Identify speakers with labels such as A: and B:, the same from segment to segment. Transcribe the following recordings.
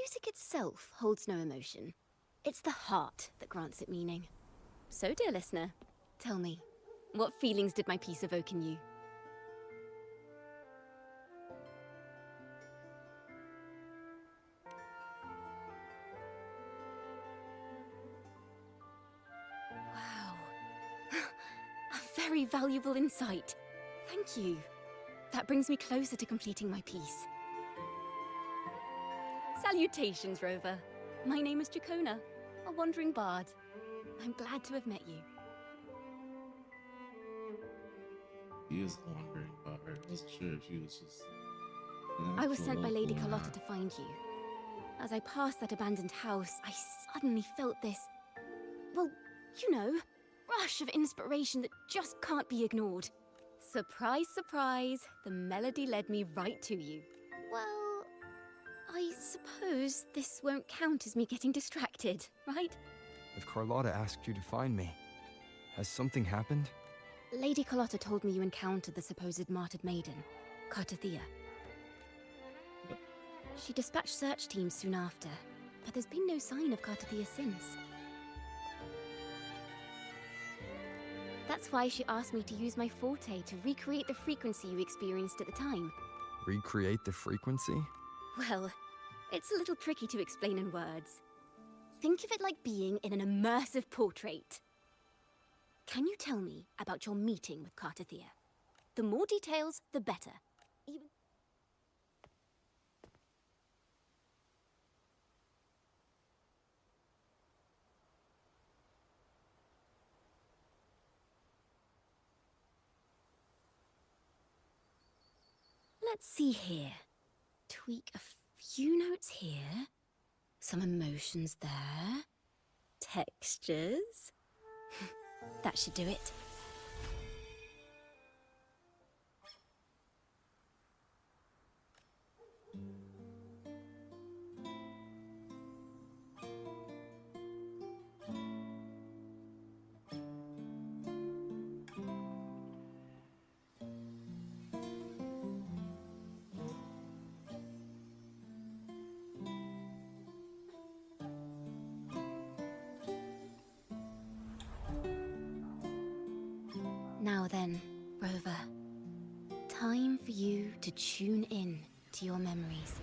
A: Music itself holds no emotion. It's the heart that grants it meaning. So, dear listener, tell me, what feelings did my piece evoke in you? Wow. A very valuable insight. Thank you. That brings me closer to completing my piece. Salutations, Rover. My name is Jacona, a wandering bard. I'm glad to have met you.
B: He is wandering about her. I wasn't sure if she was just
A: I was sent by Lady
B: local or
A: Carlotta
B: not.
A: to find you. As I passed that abandoned house, I suddenly felt this, well, you know, rush of inspiration that just can't be ignored. Surprise, surprise, the melody led me right to you. Well, I suppose this won't count as me getting distracted, right?
C: If Carlotta asked you to find me, has something happened?
A: Lady Carlotta told me you encountered the supposed martyred maiden, Cartethyia. She dispatched search teams soon after, but there's been no sign of Cartethyia since. That's why she asked me to use my forte to recreate the frequency you experienced at the time.
C: Recreate the frequency?
A: Well, it's a little tricky to explain in words. Think of it like being in an immersive portrait. Can you tell me about your meeting with Cartethyia? The more details, the better. Even... Let's see here. Tweak a few notes here. Some emotions there. Textures. That should do it. Now then, Rover. Time for you to tune in to your memories.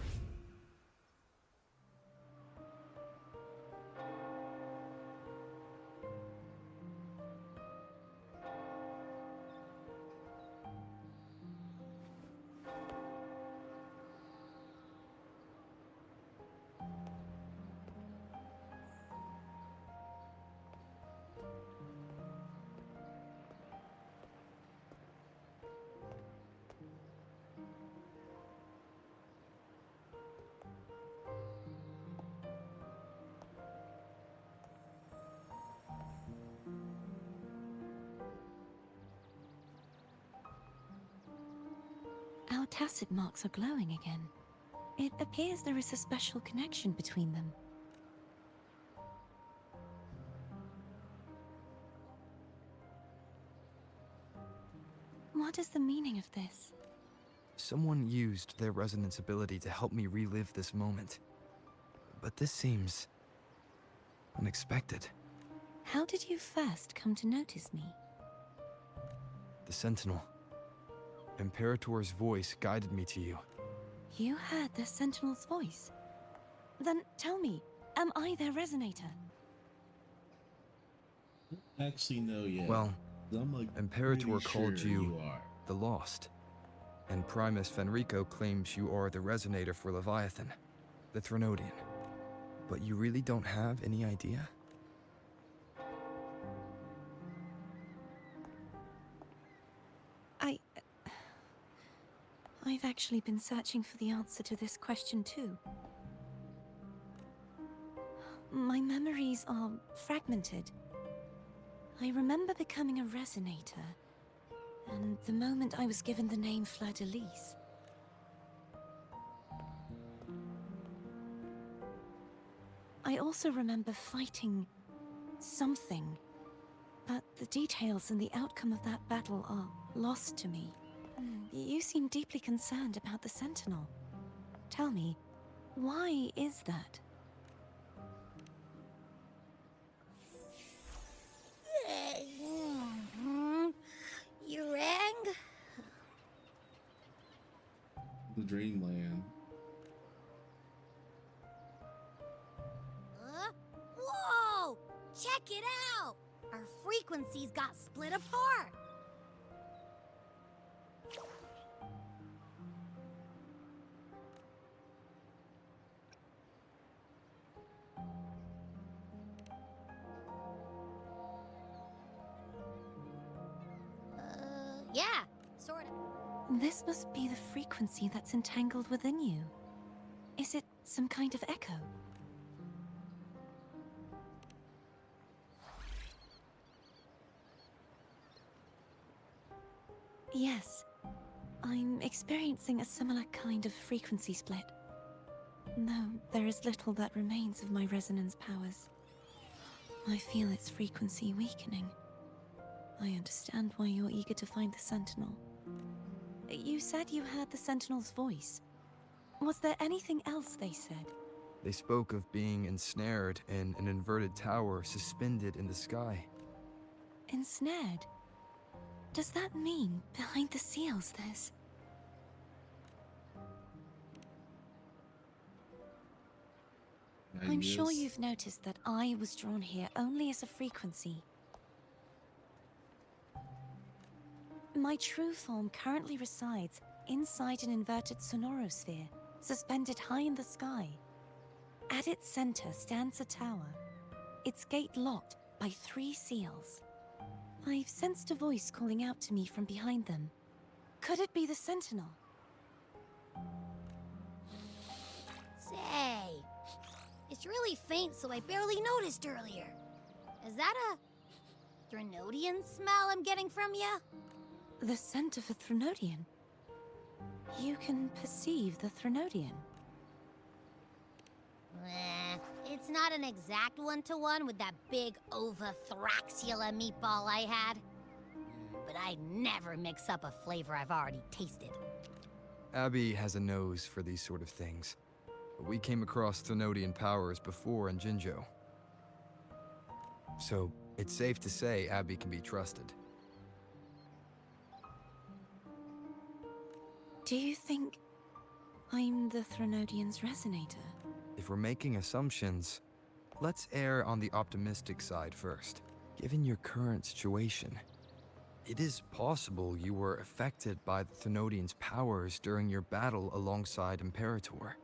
D: Our tacit marks are glowing again. It appears there is a special connection between them. What is the meaning of this?
C: Someone used their resonance ability to help me relive this moment. But this seems unexpected.
D: How did you first come to notice me?
C: The Sentinel. Imperator's voice guided me to you.
D: You heard the Sentinel's voice? Then tell me, am I their resonator?
B: Actually, no, yeah.
C: Well,
B: I'm like
C: Imperator
B: pretty
C: called
B: sure
C: you
B: are.
C: the Lost. And Primus Fenrico claims you are the resonator for Leviathan, the Threnodian. But you really don't have any idea?
D: I've actually been searching for the answer to this question too. My memories are fragmented. I remember becoming a resonator, and the moment I was given the name Fleur-de-Lis. I also remember fighting something, but the details and the outcome of that battle are lost to me. You seem deeply concerned about the Sentinel. Tell me, Why is that?
E: You rang?
B: The dreamland.
E: Whoa! Check it out! Our frequencies got split apart. Yeah, sort of.
D: This must be the frequency that's entangled within you. Is it some kind of echo? Yes, I'm experiencing a similar kind of frequency split. Though there is little that remains of my resonance powers. I feel its frequency weakening. I understand why you're eager to find the Sentinel. You said you heard the Sentinel's voice. Was there anything else they said?
C: They spoke of being ensnared in an inverted tower suspended in the sky.
D: Ensnared? Does that mean behind the seals there's... I'm sure
B: Yes.
D: you've noticed that I was drawn here only as a frequency. My true form currently resides inside an inverted sonorosphere, suspended high in the sky. At its center stands a tower, its gate locked by 3 seals. I've sensed a voice calling out to me from behind them. Could it be the Sentinel?
E: Say, it's really faint, so I barely noticed earlier. Is that a Threnodian smell I'm getting from you?
D: The scent of a Threnodian? You can perceive the Threnodian.
E: It's not an exact one-to-one with that big Ovathraxula meatball I had. But I'd never mix up a flavor I've already tasted.
C: Abby has a nose for these sort of things. We came across Threnodian powers before in Jinzhou. So, it's safe to say Abby can be trusted.
D: Do you think I'm the Threnodian's resonator?
C: If we're making assumptions, let's err on the optimistic side first. Given your current situation, it is possible you were affected by the Threnodian's powers during your battle alongside Imperator.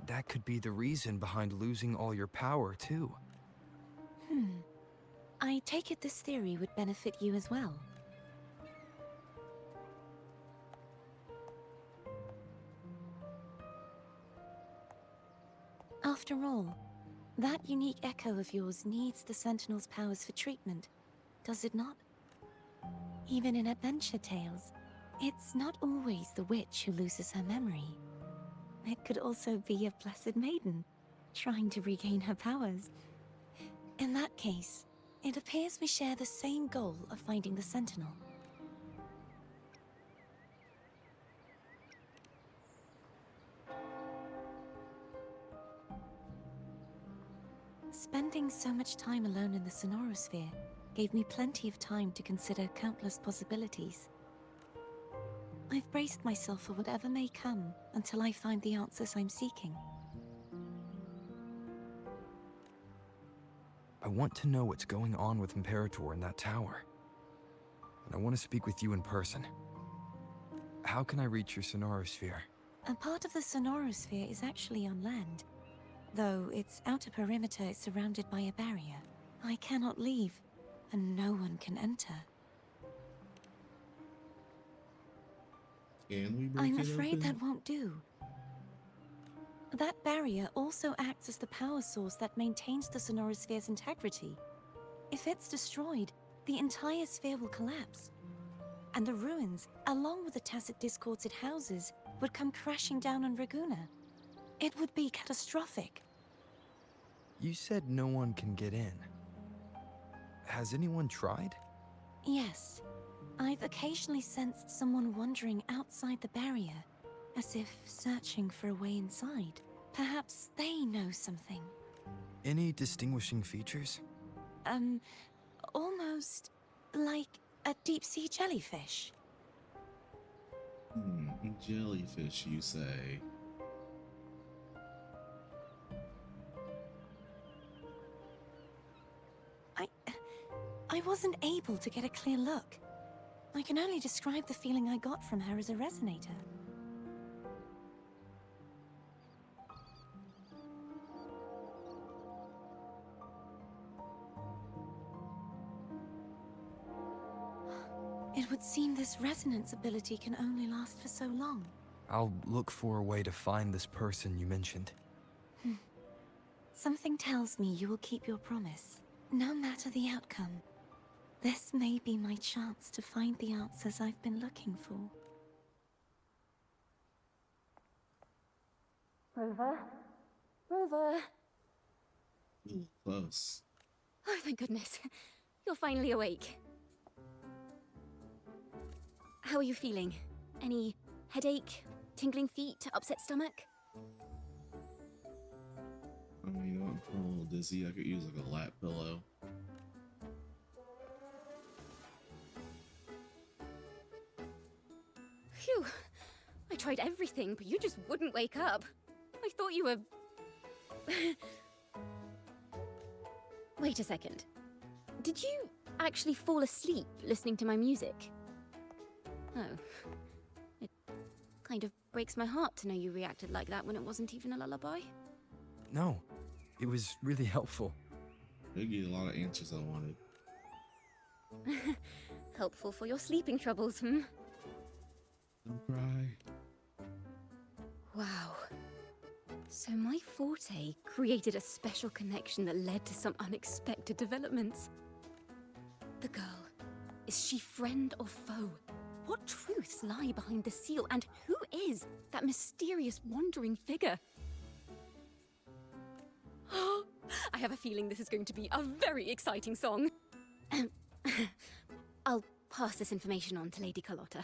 C: That could be the reason behind losing all your power, too.
D: I take it this theory would benefit you as well. After all, that unique echo of yours needs the Sentinel's powers for treatment, does it not? Even in adventure tales, it's not always the witch who loses her memory. It could also be a blessed maiden, trying to regain her powers. In that case, it appears we share the same goal of finding the Sentinel. Spending so much time alone in the sonorosphere gave me plenty of time to consider countless possibilities. I've braced myself for whatever may come until I find the answers I'm seeking.
C: I want to know what's going on with Imperator in that tower. And I want to speak with you in person. How can I reach your sonorosphere?
D: A part of the sonorosphere is actually on land, though its outer perimeter is surrounded by a barrier. I cannot leave, and no one can enter.
B: Can we break
D: I'm
B: it
D: afraid
B: open?
D: that won't do. That barrier also acts as the power source that maintains the sonorosphere's integrity. If it's destroyed, the entire sphere will collapse. And the ruins, along with the tacit discords it houses, would come crashing down on Raguna. It would be catastrophic.
C: You said no one can get in. Has anyone tried?
D: Yes. I've occasionally sensed someone wandering outside the barrier, as if searching for a way inside. Perhaps they know something.
C: Any distinguishing features?
D: Almost like a deep-sea jellyfish.
B: Jellyfish, you say?
D: I wasn't able to get a clear look. I can only describe the feeling I got from her as a resonator. It would seem this resonance ability can only last for so long.
C: I'll look for a way to find this person you mentioned.
D: Something tells me you will keep your promise, no matter the outcome. This may be my chance to find the answers I've been looking for.
A: Rover? Rover?
B: Ooh, close.
A: Oh, thank goodness. You're finally awake. How are you feeling? Any headache, tingling feet, upset stomach?
B: I mean, I'm a little dizzy. I could use like a lap pillow.
A: Phew. I tried everything, but you just wouldn't wake up. I thought you were... Wait a second. Did you actually fall asleep listening to my music? Oh. It kind of breaks my heart to know you reacted like that when it wasn't even a lullaby.
C: No, it was really helpful.
B: They gave a lot of answers I wanted.
A: Helpful for your sleeping troubles, hmm?
B: Don't cry.
A: Wow. So my forte created a special connection that led to some unexpected developments. The girl, is she friend or foe? What truths lie behind the seal, and who is that mysterious wandering figure? I have a feeling this is going to be a very exciting song. I'll pass this information on to Lady Carlotta.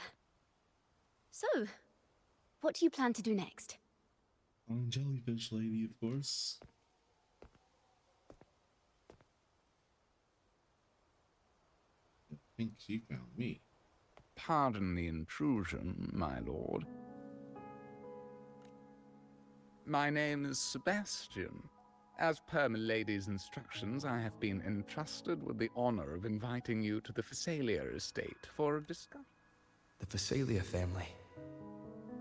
A: So, what do you plan to do next?
B: Jellyfish lady, of course. I think she found me.
F: Pardon the intrusion, my lord. My name is Sebastian. As per milady's instructions, I have been entrusted with the honor of inviting you to the Phasalia estate for a discussion.
C: The Phasalia family.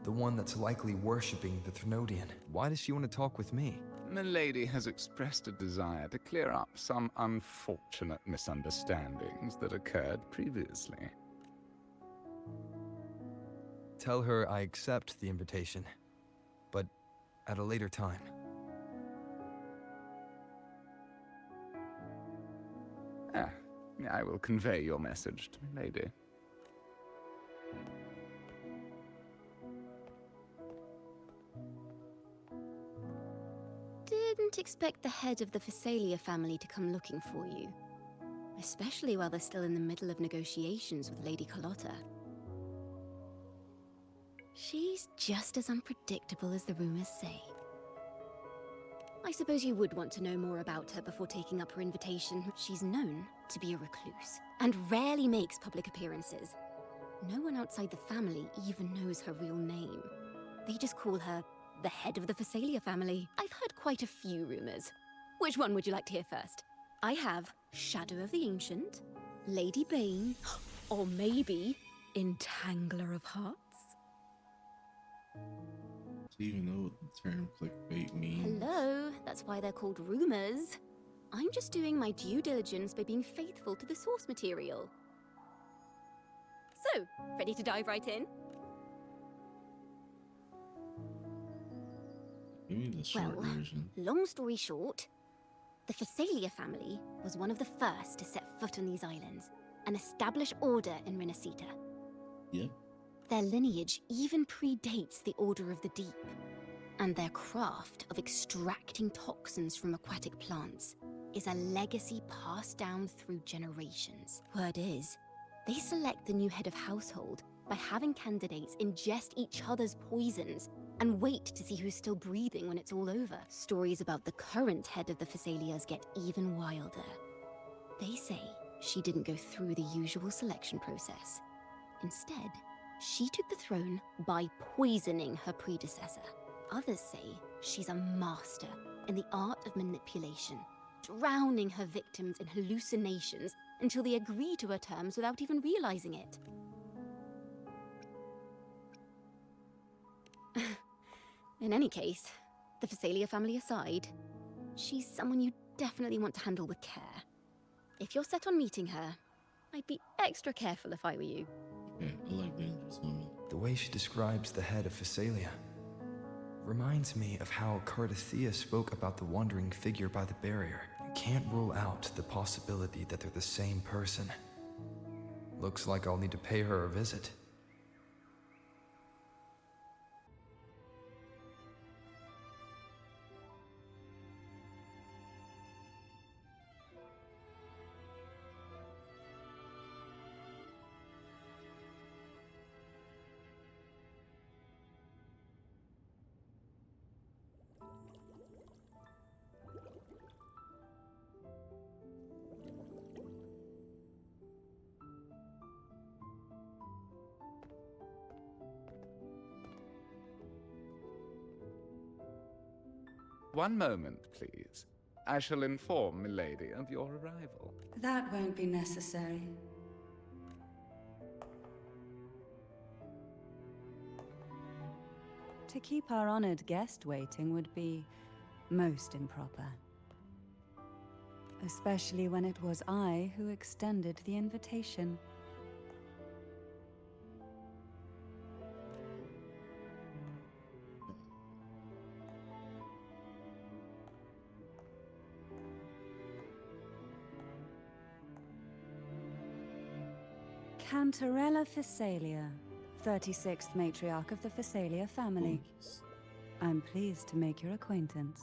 C: The one that's likely worshipping the Thrnodian. Why does she want to talk with me?
F: Milady has expressed a desire to clear up some unfortunate misunderstandings that occurred previously.
C: Tell her I accept the invitation, but at a later time.
F: I will convey your message to Milady.
A: Didn't expect the head of the Phasalia family to come looking for you. Especially while they're still in the middle of negotiations with Lady Carlotta. She's just as unpredictable as the rumors say. I suppose you would want to know more about her before taking up her invitation. She's known to be a recluse, and rarely makes public appearances. No one outside the family even knows her real name. They just call her the head of the Phasalia family. I've heard quite a few rumors. Which one would you like to hear first? I have Shadow of the Ancient, Lady Bane, or maybe Entangler of Hearts.
B: Do you even know what the term clickbait means?
A: Hello, that's why they're called rumors. I'm just doing my due diligence by being faithful to the source material. So, ready to dive right in?
B: Give me the short version.
A: Long story short, the Phasalia family was one of the first to set foot on these islands and establish order in Renacita.
B: Yep.
A: Their lineage even predates the Order of the Deep, and their craft of extracting toxins from aquatic plants is a legacy passed down through generations. Word is, they select the new head of household by having candidates ingest each other's poisons and wait to see who's still breathing when it's all over. Stories about the current head of the Thessalias get even wilder. They say she didn't go through the usual selection process. Instead, she took the throne by poisoning her predecessor. Others say she's a master in the art of manipulation, drowning her victims in hallucinations until they agree to her terms without even realizing it. In any case, the Thessalia family aside, she's someone you definitely want to handle with care. If you're set on meeting her, I'd be extra careful if I were you.
B: Okay, I like dangerous women.
C: The way she describes the head of Thessalia reminds me of how Cartethyia spoke about the wandering figure by the barrier. You can't rule out the possibility that they're the same person. Looks like I'll need to pay her a visit.
F: One moment, please. I shall inform Milady of your arrival.
G: That won't be necessary. To keep our honored guest waiting would be most improper. Especially when it was I who extended the invitation. Cartethyia Thessalia, 36th matriarch of the Thessalia family.
B: Please.
G: I'm pleased to make your acquaintance.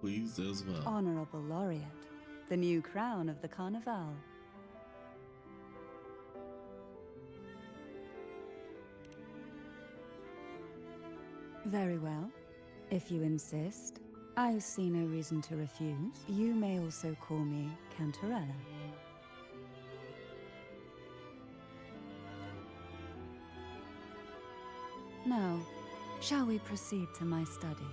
B: Pleased as well.
G: Honorable Laureate, the new crown of the Carnival. Very well. If you insist, I see no reason to refuse. You may also call me Cartethyia. Now, shall we proceed to my study?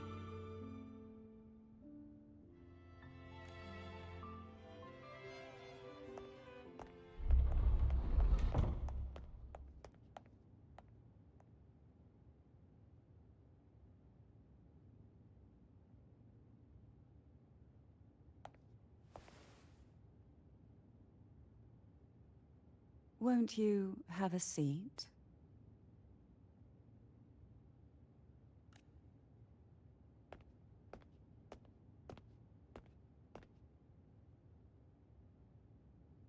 G: Won't you have a seat?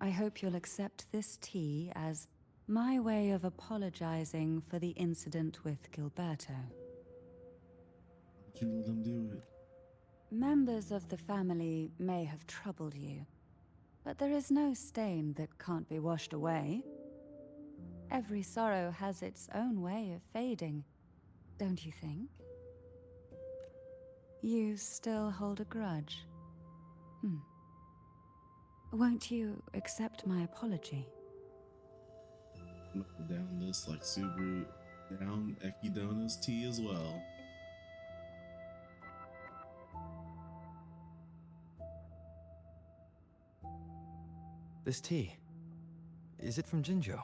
G: I hope you'll accept this tea as my way of apologizing for the incident with Gilberto.
B: How'd you let them do it?
G: Members of the family may have troubled you, but there is no stain that can't be washed away. Every sorrow has its own way of fading, don't you think? You still hold a grudge? Won't you accept my apology?
B: I'm gonna go down this like Subaru down Ekidona's tea as well.
C: This tea, is it from Jinjo?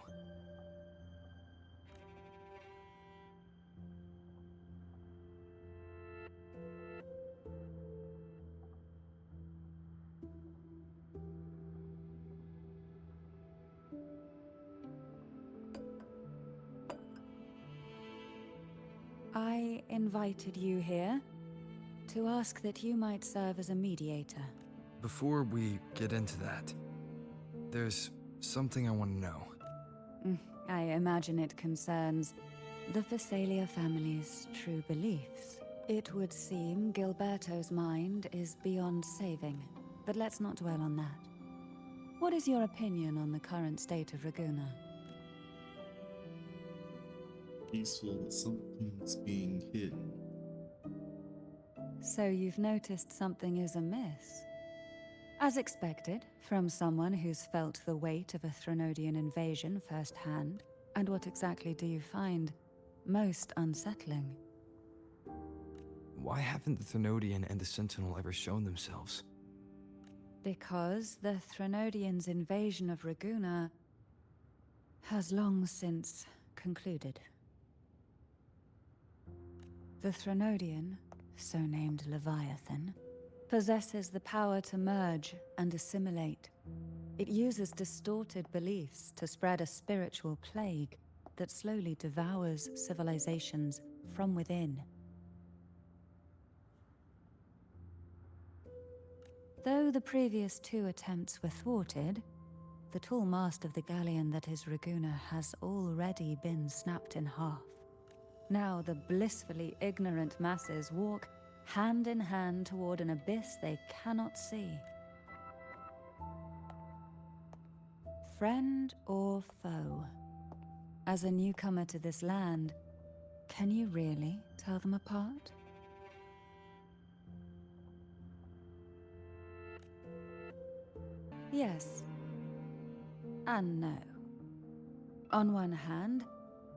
G: I invited you here to ask that you might serve as a mediator.
C: Before we get into that, there's something I want to know.
G: I imagine it concerns the Thessalia family's true beliefs. It would seem Gilberto's mind is beyond saving, but let's not dwell on that. What is your opinion on the current state of Raguna?
B: Peaceful, but something's being hidden.
G: So you've noticed something is amiss. As expected, from someone who's felt the weight of a Threnodian invasion firsthand. And what exactly do you find most unsettling?
C: Why haven't the Threnodian and the Sentinel ever shown themselves?
G: Because the Threnodians' invasion of Raguna has long since concluded. The Threnodian, so named Leviathan, possesses the power to merge and assimilate. It uses distorted beliefs to spread a spiritual plague that slowly devours civilizations from within. Though the previous 2 attempts were thwarted, the tall mast of the galleon that is Raguna has already been snapped in half. Now the blissfully ignorant masses walk hand in hand toward an abyss they cannot see. Friend or foe? As a newcomer to this land, can you really tell them apart? Yes. And no. On one hand,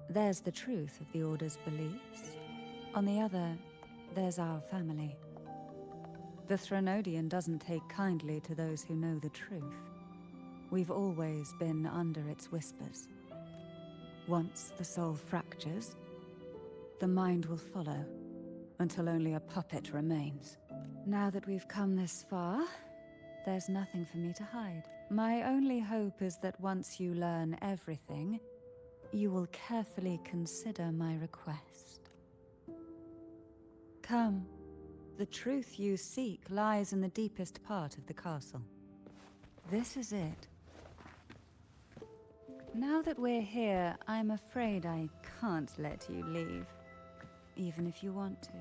G: there's the truth of the Order's beliefs. On the other, there's our family. The Threnodian doesn't take kindly to those who know the truth. We've always been under its whispers. Once the soul fractures, the mind will follow, until only a puppet remains. Now that we've come this far, there's nothing for me to hide. My only hope is that once you learn everything, you will carefully consider my request. Come. The truth you seek lies in the deepest part of the castle. This is it. Now that we're here, I'm afraid I can't let you leave, even if you want to.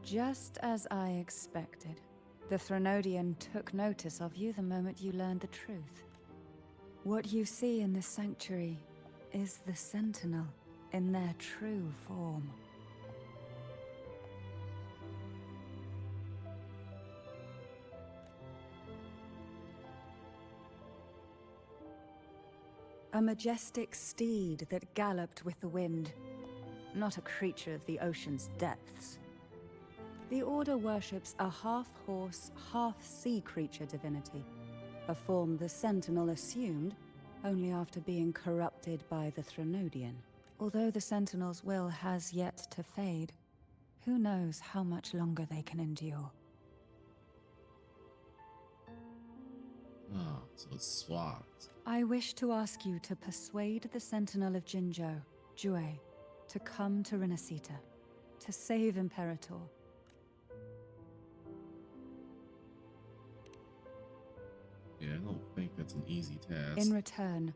G: Just as I expected. The Threnodian took notice of you the moment you learned the truth. What you see in this sanctuary is the Sentinel in their true form. A majestic steed that galloped with the wind, not a creature of the ocean's depths. The Order worships a half-horse, half-sea creature divinity, a form the Sentinel assumed only after being corrupted by the Threnodian. Although the Sentinel's will has yet to fade, who knows how much longer they can endure.
B: Oh, so it's swapped.
G: I wish to ask you to persuade the Sentinel of Jinzhou, Jue, to come to Renacita, to save Imperator.
B: Yeah, I don't think that's an easy task.
G: In return,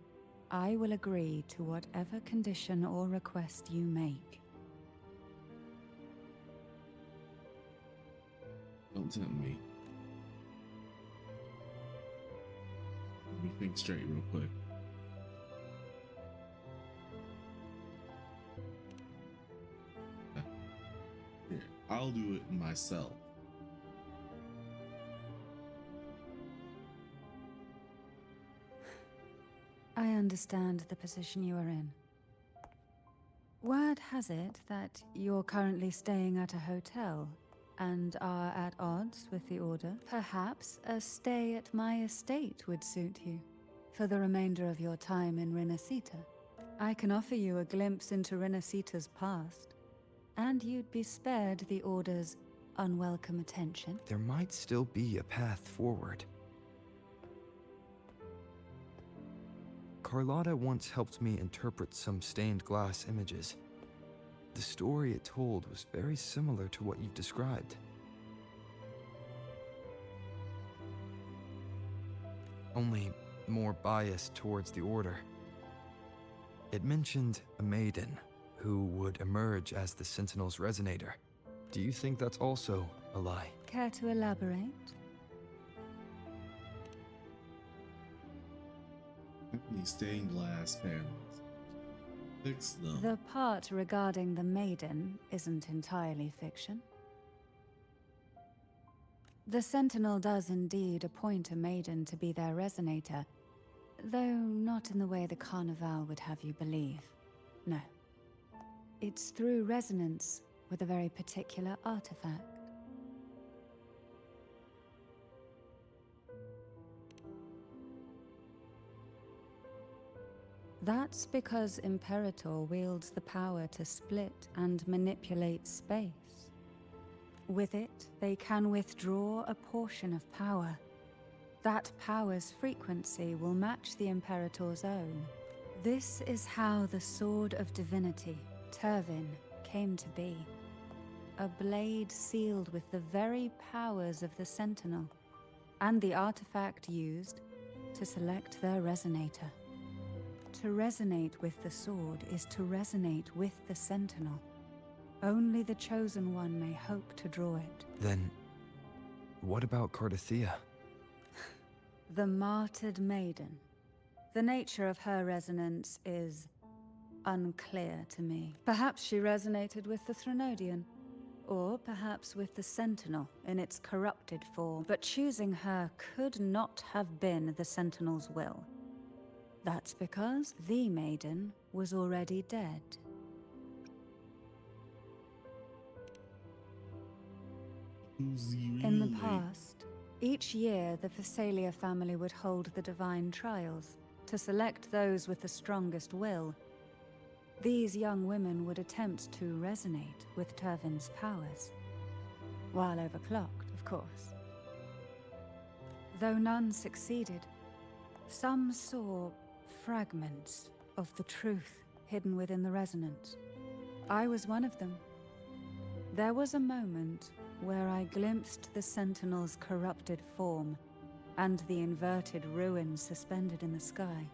G: I will agree to whatever condition or request you make.
B: Don't tempt me. Let me think straight real quick. Here, I'll do it myself.
G: I understand the position you are in. Word has it that you're currently staying at a hotel and are at odds with the Order. Perhaps a stay at my estate would suit you for the remainder of your time in Renacita. I can offer you a glimpse into Renacita's past, and you'd be spared the Order's unwelcome attention.
C: There might still be a path forward. Carlotta once helped me interpret some stained glass images. The story it told was very similar to what you've described. only more biased towards the Order. It mentioned a maiden who would emerge as the Sentinel's resonator. Do you think that's also a lie?
G: Care to elaborate?
B: These stained glass panels. Fix them.
G: The part regarding the maiden isn't entirely fiction. The Sentinel does indeed appoint a maiden to be their resonator, though not in the way the Carnival would have you believe. No. It's through resonance with a very particular artifact. That's because Imperator wields the power to split and manipulate space. With it, they can withdraw a portion of power. That power's frequency will match the Imperator's own. This is how the Sword of Divinity, Turvin, came to be. A blade sealed with the very powers of the Sentinel, and the artifact used to select their resonator. To resonate with the sword is to resonate with the Sentinel. Only the Chosen One may hope to draw it.
C: Then, what about Cartethyia?
G: The martyred maiden. The nature of her resonance is unclear to me. Perhaps she resonated with the Threnodian, or perhaps with the Sentinel in its corrupted form. But choosing her could not have been the Sentinel's will. That's because the maiden was already dead.
B: Who's the real
G: In the
B: maiden?
G: past, each year the Phasalia family would hold the divine trials to select those with the strongest will. These young women would attempt to resonate with Turvin's powers, while overclocked, of course. Though none succeeded, some saw fragments of the truth hidden within the resonance. I was one of them. There was a moment where I glimpsed the Sentinel's corrupted form and the inverted ruins suspended in the sky.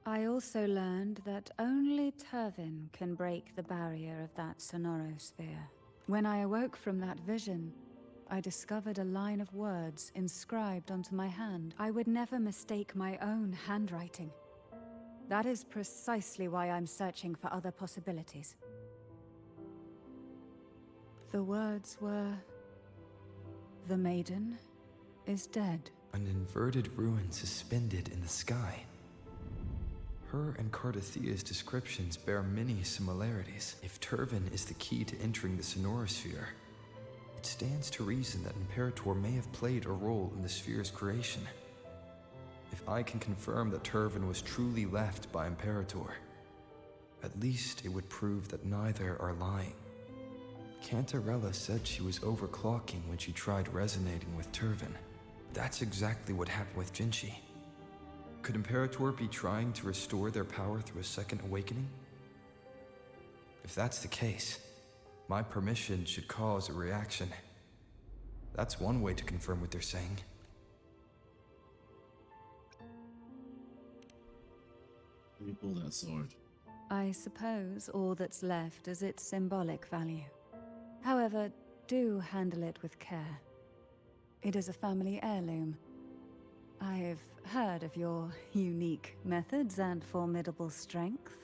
G: I also learned that only Turvin can break the barrier of that sonorosphere. When I awoke from that vision, I discovered a line of words inscribed onto my hand. I would never mistake my own handwriting. That is precisely why I'm searching for other possibilities. The words were, "The maiden is dead."
C: An inverted ruin suspended in the sky. Her and Cartethia's descriptions bear many similarities. If Turvin is the key to entering the sonorosphere, it stands to reason that Imperator may have played a role in the sphere's creation. If I can confirm that Turvin was truly left by Imperator, at least it would prove that neither are lying. Cantarella said she was overclocking when she tried resonating with Turvin. That's exactly what happened with Jinchi. Could Imperator be trying to restore their power through a second awakening? If that's the case, my permission should cause a reaction. That's one way to confirm what they're saying.
B: Let me pull that sword.
G: I suppose all that's left is its symbolic value. However, do handle it with care. It is a family heirloom. I've heard of your unique methods and formidable strength.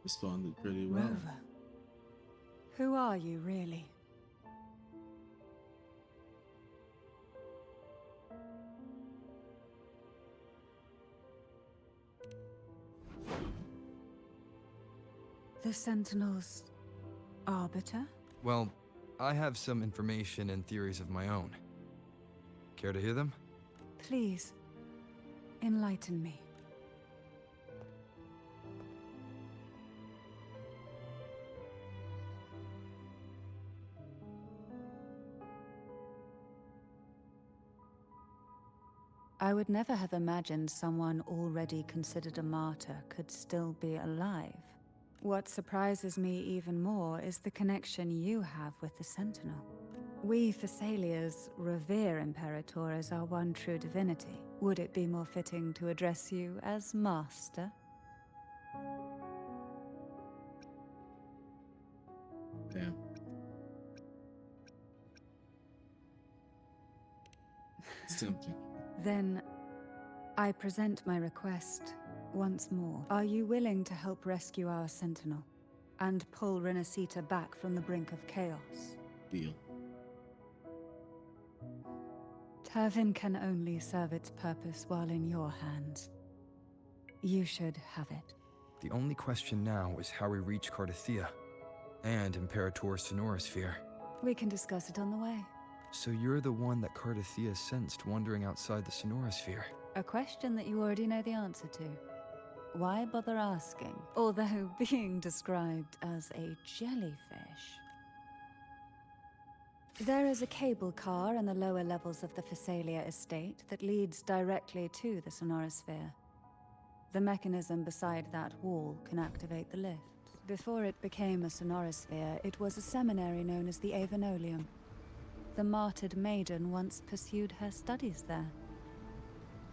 B: Responded pretty well.
G: Rover, who are you really? The Sentinel's arbiter?
C: Well, I have some information and theories of my own. Care to hear them?
G: Please, enlighten me. I would never have imagined someone already considered a martyr could still be alive. What surprises me even more is the connection you have with the Sentinel. We Thessalians revere Imperator as our one true divinity. Would it be more fitting to address you as Master?
B: Damn. It's tempting.
G: Then, I present my request once more. Are you willing to help rescue our Sentinel and pull Renacita back from the brink of chaos?
B: Deal.
G: Turvin can only serve its purpose while in your hands. You should have it.
C: The only question now is how we reach Cartethyia and Imperator's Sonorosphere.
G: We can discuss it on the way.
C: So you're the one that Cartethyia sensed wandering outside the Sonorosphere.
G: A question that you already know the answer to. Why bother asking? Although being described as a jellyfish. There is a cable car in the lower levels of the Thessalia estate that leads directly to the Sonorosphere. The mechanism beside that wall can activate the lift. Before it became a Sonorosphere, it was a seminary known as the Avenolium. The martyred maiden once pursued her studies there.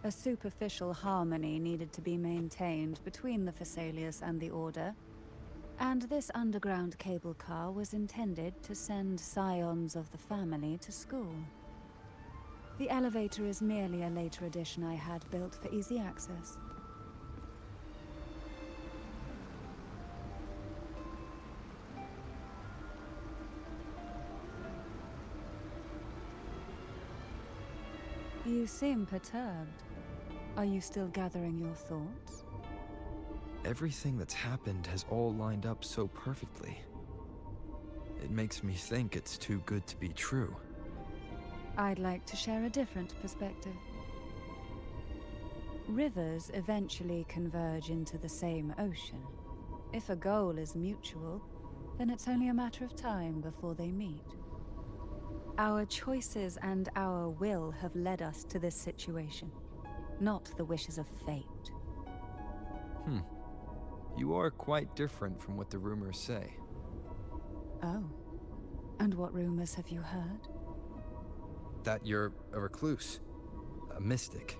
G: A superficial harmony needed to be maintained between the Thessalians and the Order, and this underground cable car was intended to send scions of the family to school. The elevator is merely a later addition I had built for easy access. You seem perturbed. Are you still gathering your thoughts?
C: Everything that's happened has all lined up so perfectly. It makes me think it's too good to be true.
G: I'd like to share a different perspective. Rivers eventually converge into the same ocean. If a goal is mutual, then it's only a matter of time before they meet. Our choices and our will have led us to this situation, not the wishes of fate.
C: You are quite different from what the rumors say.
G: Oh. And what rumors have you heard?
C: That you're a recluse, a mystic,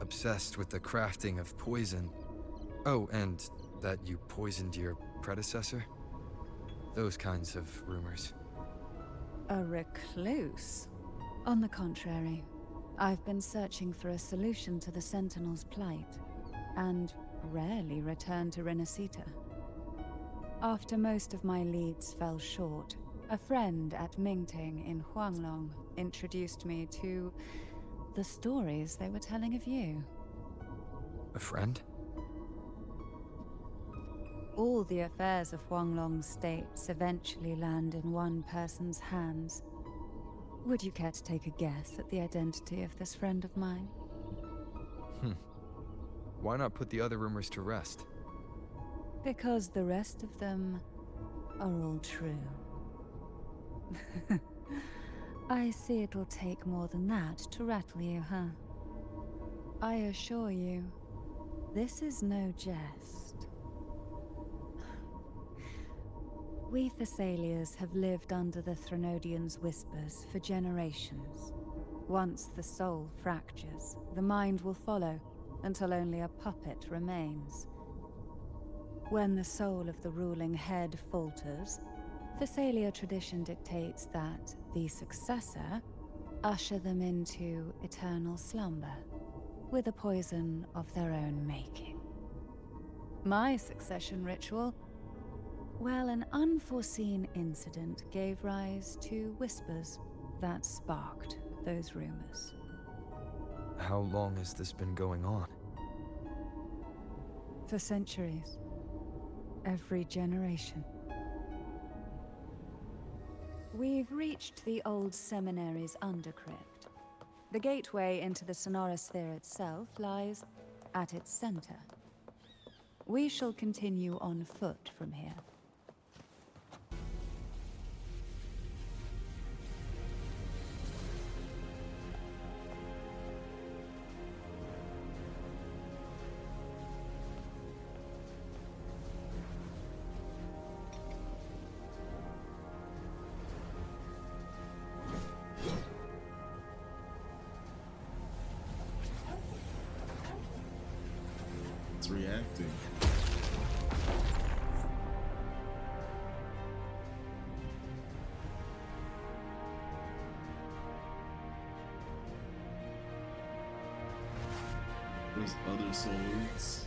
C: obsessed with the crafting of poison. Oh, and that you poisoned your predecessor? Those kinds of rumors.
G: A recluse? On the contrary, I've been searching for a solution to the Sentinel's plight, and rarely return to Renacita. After most of my leads fell short, a friend at Mingting in Huanglong introduced me to the stories they were telling of you.
C: A friend?
G: All the affairs of Huanglong states eventually land in one person's hands. Would you care to take a guess at the identity of this friend of mine?
C: Why not put the other rumors to rest?
G: Because the rest of them are all true. I see it'll take more than that to rattle you, huh? I assure you, this is no jest. We Thessalians have lived under the Threnodians' whispers for generations. Once the soul fractures, the mind will follow, until only a puppet remains. When the soul of the ruling head falters, Thessalia tradition dictates that the successor usher them into eternal slumber, with a poison of their own making. My succession ritual? Well, an unforeseen incident gave rise to whispers that sparked those rumors.
C: How long has this been going on?
G: For centuries. every generation. We've reached the old seminary's undercrypt. The gateway into the sonorosphere itself lies at its center. We shall continue on foot from here.
B: It's reacting. There's other swords.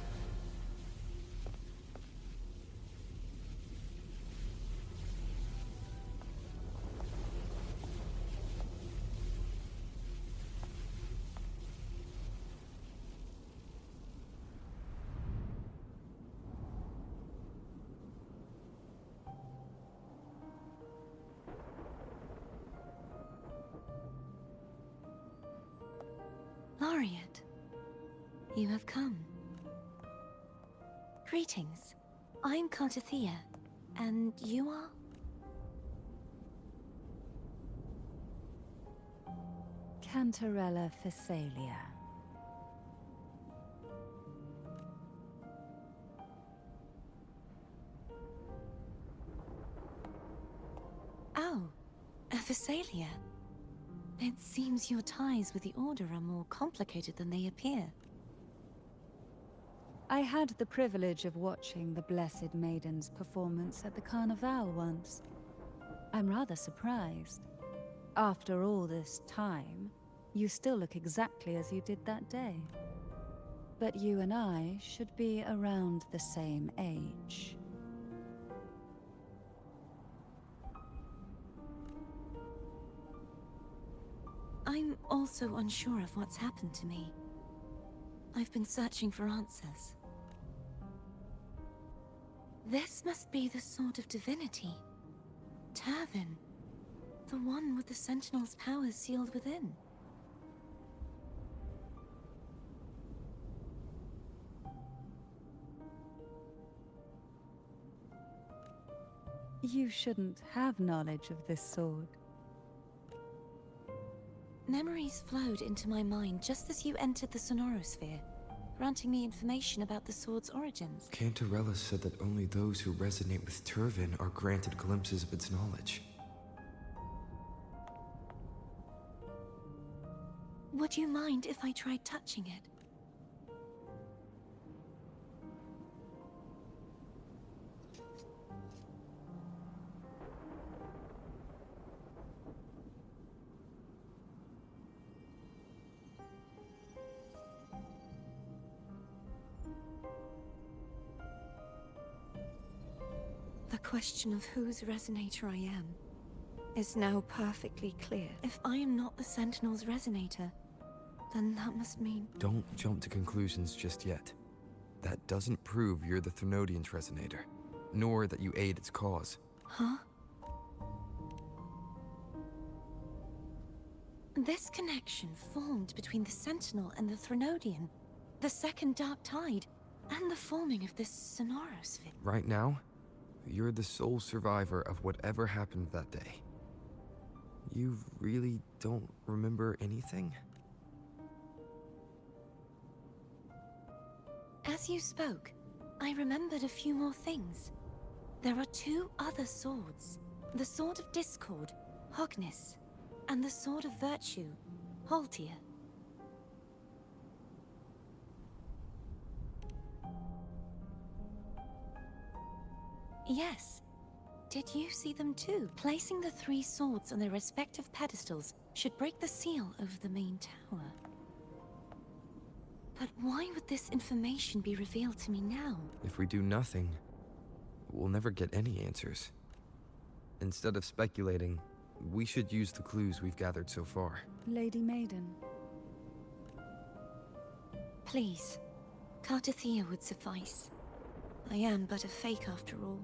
D: Laureate, you have come. Greetings. I'm Cartethyia, and you are?
G: Cantarella Phasalia.
D: Oh, a Phasalia. It seems your ties with the Order are more complicated than they appear.
G: I had the privilege of watching the Blessed Maiden's performance at the Carnival once. I'm rather surprised. After all this time, you still look exactly as you did that day. But you and I should be around the same age.
D: I'm also unsure of what's happened to me. I've been searching for answers. This must be the Sword of Divinity. Turvin. The one with the Sentinel's powers sealed within.
G: You shouldn't have knowledge of this sword.
D: Memories flowed into my mind just as you entered the sonorosphere, granting me information about the sword's origins.
C: Cantarella said that only those who resonate with Turvin are granted glimpses of its knowledge.
D: Would you mind if I tried touching it? The question of whose resonator I am is now perfectly clear. If I am not the Sentinel's resonator, then that must mean...
C: Don't jump to conclusions just yet. That doesn't prove you're the Thenodian's resonator, nor that you aid its cause.
D: Huh? This connection formed between the Sentinel and the Thenodian, the second Dark Tide, and the forming of this sonorosphere.
C: Right now, you're the sole survivor of whatever happened that day. You really don't remember anything?
D: As you spoke, I remembered a few more things. There are two other swords. The Sword of Discord, Hognis, and the Sword of Virtue, Haltia. Yes. Did you see them too? Placing the three swords on their respective pedestals should break the seal over the main tower. But why would this information be revealed to me now?
C: If we do nothing, we'll never get any answers. Instead of speculating, we should use the clues we've gathered so far.
G: Lady Maiden.
D: Please, Cartethyia would suffice. I am but a fake after all.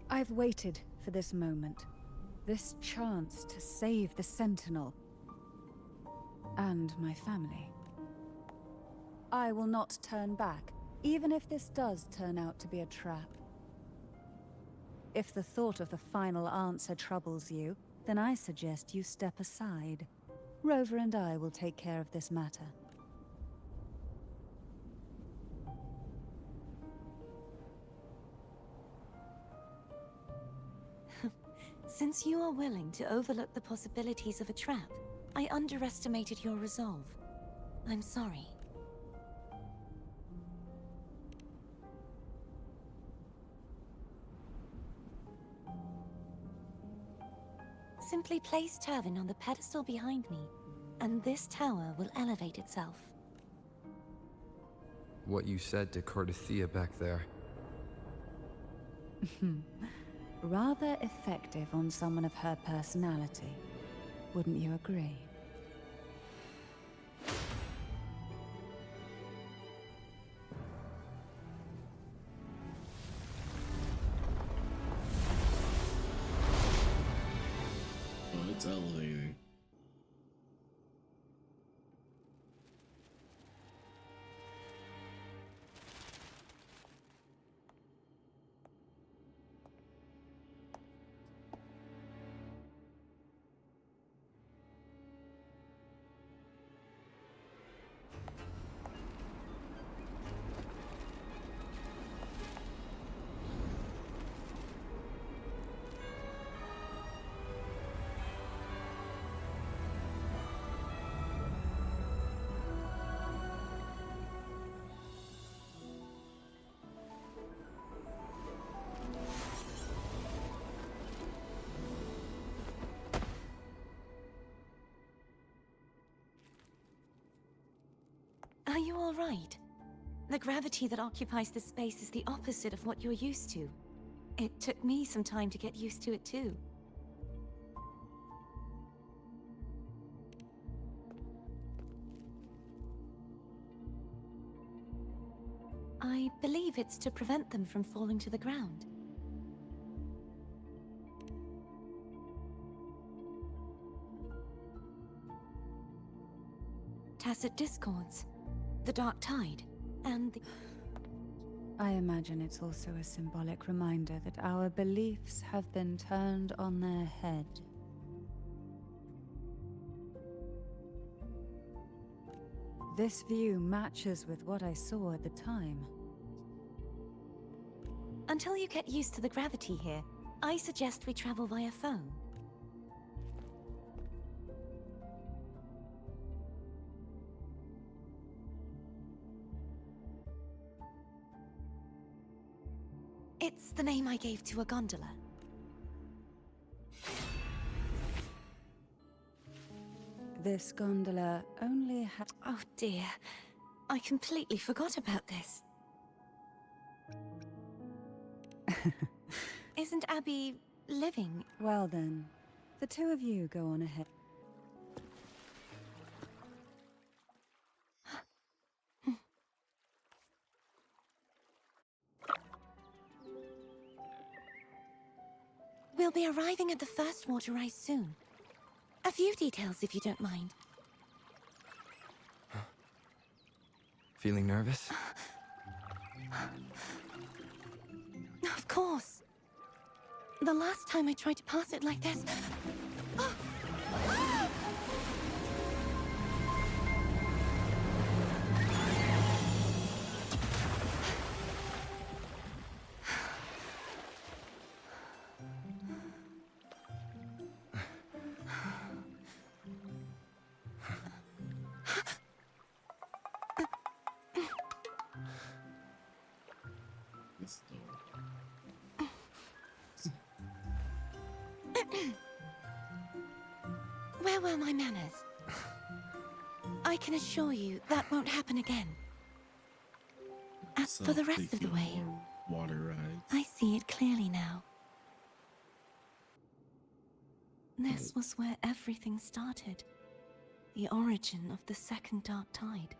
G: I've waited for this moment. This chance to save the Sentinel. And my family. I will not turn back, even if this does turn out to be a trap. If the thought of the final answer troubles you, then I suggest you step aside. Rover and I will take care of this matter.
D: Since you are willing to overlook the possibilities of a trap, I underestimated your resolve. I'm sorry. Simply place Turvin on the pedestal behind me, and this tower will elevate itself.
C: What you said to Cartethyia back there.
G: Rather effective on someone of her personality. Wouldn't you agree?
B: Oh, it's elevating.
D: Are you all right? The gravity that occupies this space is the opposite of what you're used to. It took me some time to get used to it too. I believe it's to prevent them from falling to the ground. Tacit discords, the dark tide, and the...
G: I imagine it's also a symbolic reminder that our beliefs have been turned on their head. This view matches with what I saw at the time.
D: Until you get used to the gravity here, I suggest we travel via phone. It's the name I gave to a gondola.
G: This gondola only had...
D: Oh dear, I completely forgot about this. Isn't Abby living?
G: Well then, the two of you go on ahead.
D: We'll be arriving at the first water rise soon. A few details, if you don't mind.
C: Feeling nervous?
D: Of course. The last time I tried to pass it like this...
B: This door.
D: Where were my manners? I can assure you that won't happen again. As for the rest of the way,
B: Water rides.
D: I see it clearly now. This was where everything started. the origin of the second dark tide.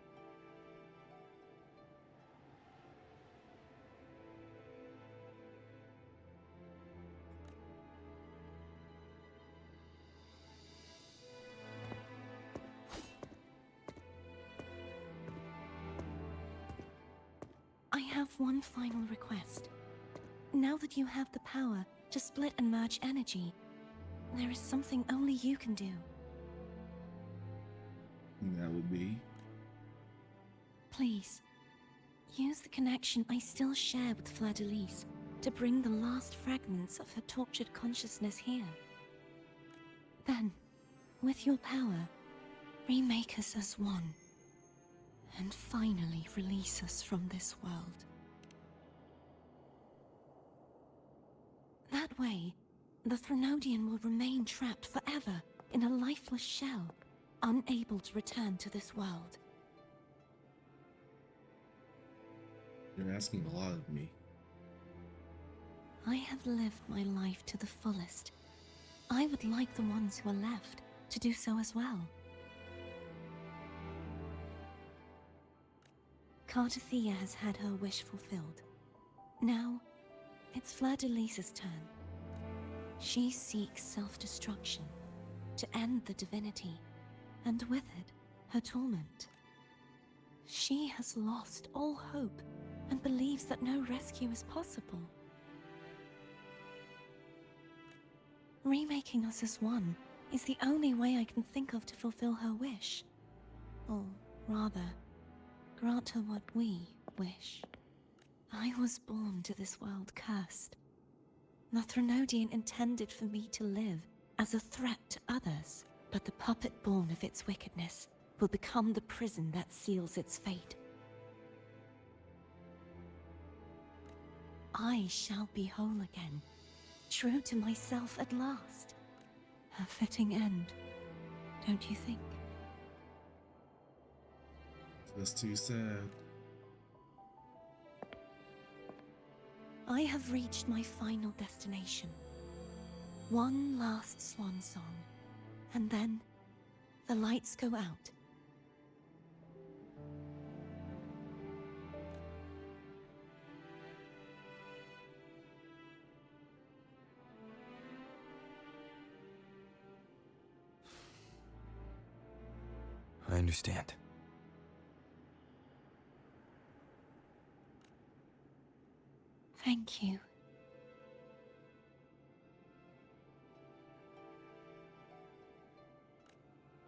D: I have one final request. Now that you have the power to split and merge energy, there is something only you can do.
B: And that would be.
D: Please, use the connection I still share with Fleur-de-Lis to bring the last fragments of her tortured consciousness here. Then, with your power, remake us as one, and finally release us from this world. That way, the Threnodian will remain trapped forever in a lifeless shell, unable to return to this world.
B: You're asking a lot of me.
D: I have lived my life to the fullest. I would like the ones who are left to do so as well. Cartethyia has had her wish fulfilled. Now, it's Fleur-de-Lis's turn. She seeks self-destruction to end the divinity, and with it, her torment. She has lost all hope and believes that no rescue is possible. Remaking us as one is the only way I can think of to fulfill her wish. Or rather, grant her what we wish. I was born to this world cursed. The Threnodian intended for me to live as a threat to others, but the puppet born of its wickedness will become the prison that seals its fate. I shall be whole again, true to myself at last. A fitting end, don't you think?
B: Just too sad.
D: I have reached my final destination. One last swan song, and then the lights go out.
C: I understand.
D: Thank you.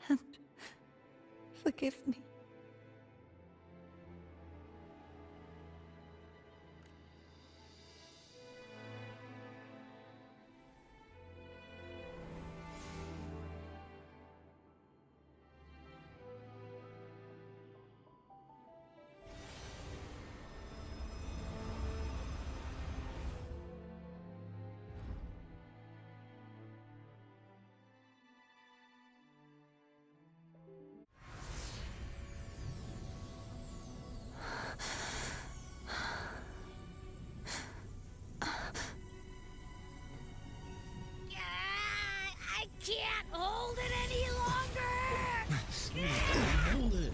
D: And forgive me.
E: I can't hold it any longer!
B: Hold it.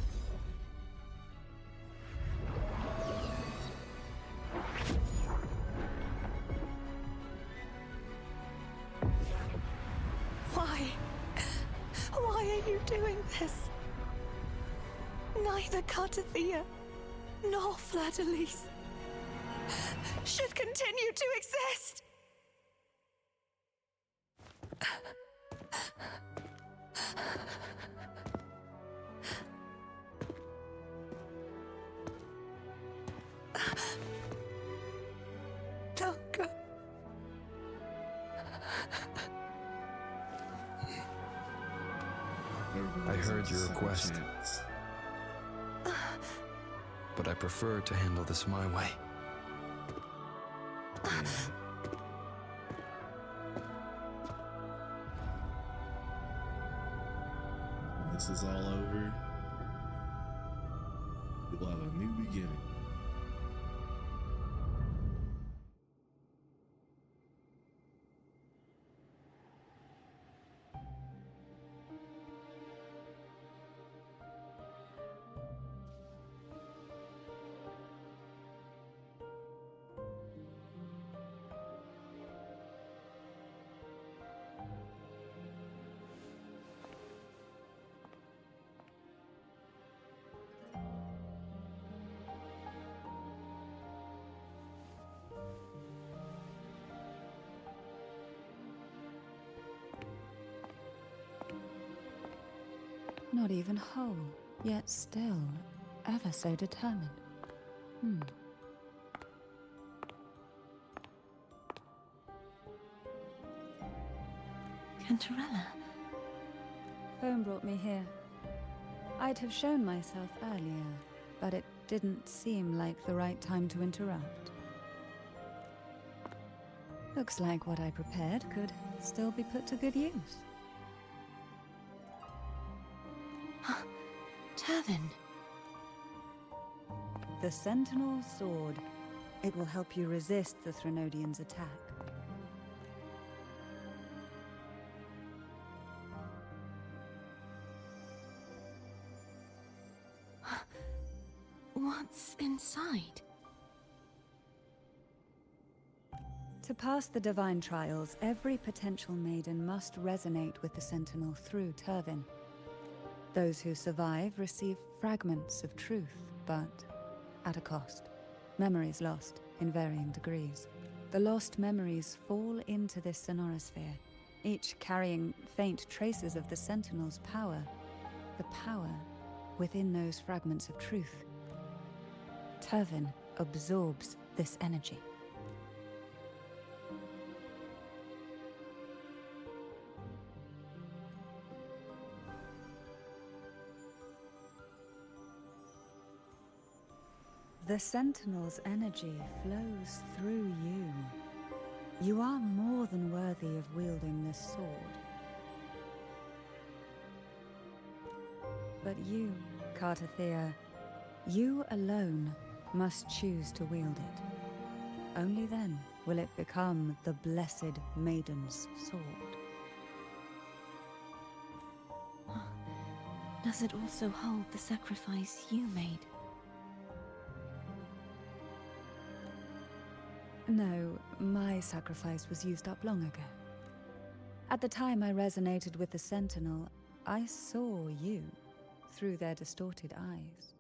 D: Why? Why are you doing this? Neither Cartethyia nor Fleur-de-Lis should continue to exist! Don't go.
B: Everyone
C: I heard
B: deserves
C: your
B: a second
C: request.
B: chance.
C: But I prefer to handle this my way.
B: Yeah. When this is all over, we'll have a new beginning.
G: Not even whole, yet still ever so determined.
D: Cantarella.
G: Phone brought me here. I'd have shown myself earlier, but it didn't seem like the right time to interrupt. Looks like what I prepared could still be put to good use.
D: Turvin.
G: The Sentinel Sword. It will help you resist the Threnodians' attack.
D: What's inside?
G: To pass the divine trials, every potential maiden must resonate with the Sentinel through Turvin. Those who survive receive fragments of truth, but at a cost. Memories lost in varying degrees. The lost memories fall into this sonorosphere, each carrying faint traces of the Sentinel's power. The power within those fragments of truth. Turvin absorbs this energy. The Sentinel's energy flows through you. You are more than worthy of wielding this sword. But you, Cartethyia, you alone must choose to wield it. Only then will it become the Blessed Maiden's sword.
D: Does it also hold the sacrifice you made?
G: No, my sacrifice was used up long ago. At the time I resonated with the Sentinel, I saw you through their distorted eyes.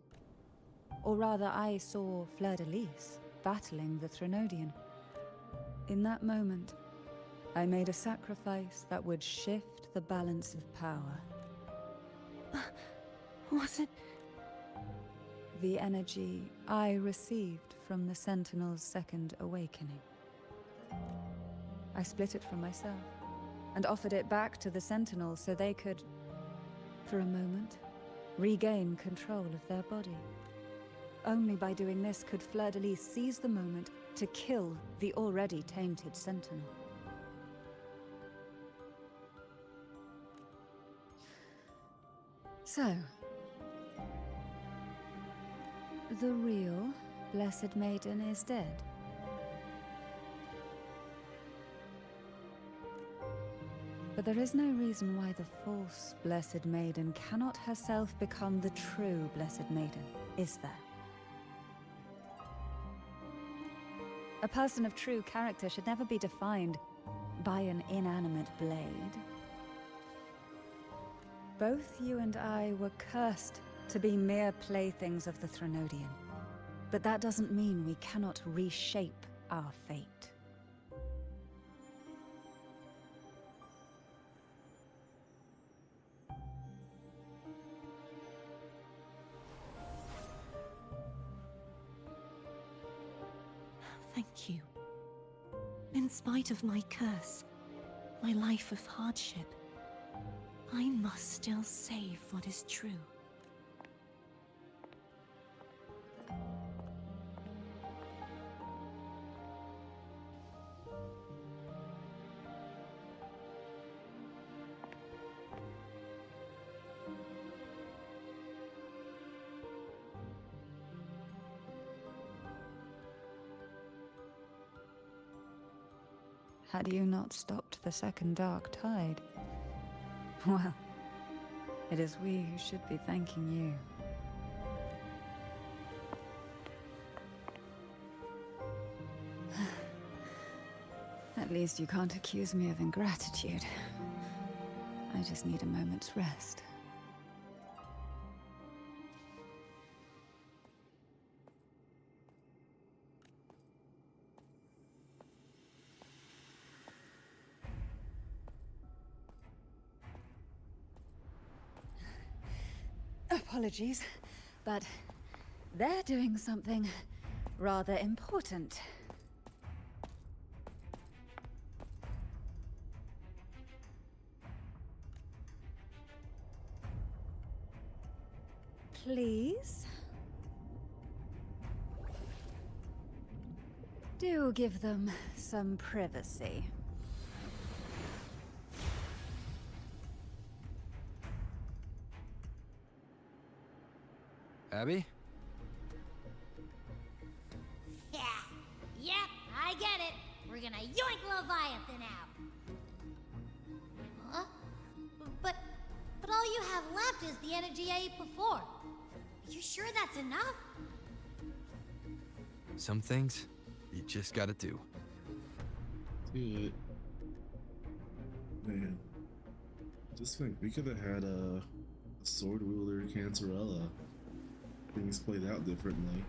G: Or rather, I saw Fleur-de-Lis battling the Threnodian. In that moment, I made a sacrifice that would shift the balance of power.
D: Was it?
G: The energy I received from the Sentinel's second awakening. I split it from myself and offered it back to the Sentinel so they could, for a moment, regain control of their body. Only by doing this could Fleur-de-Lis seize the moment to kill the already tainted Sentinel. So, the real Blessed Maiden is dead. But there is no reason why the false Blessed Maiden cannot herself become the true Blessed Maiden, is there? A person of true character should never be defined by an inanimate blade. Both you and I were cursed to be mere playthings of the Threnodian. But that doesn't mean we cannot reshape our fate.
D: Thank you. In spite of my curse, my life of hardship, I must still save what is true.
G: Had you not stopped the second dark tide? Well, it is we who should be thanking you. At least you can't accuse me of ingratitude. I just need a moment's rest. apologies, but they're doing something rather important. Please? Do give them some privacy.
C: Abby?
E: Yeah, yep, I get it. We're gonna yoink Leviathan out. Huh? But all you have left is the energy I ate before. Are you sure that's enough?
C: Some things you just gotta do.
B: Dude. Man. Just think, we could have had a sword wielder Cancerella. Things played out differently.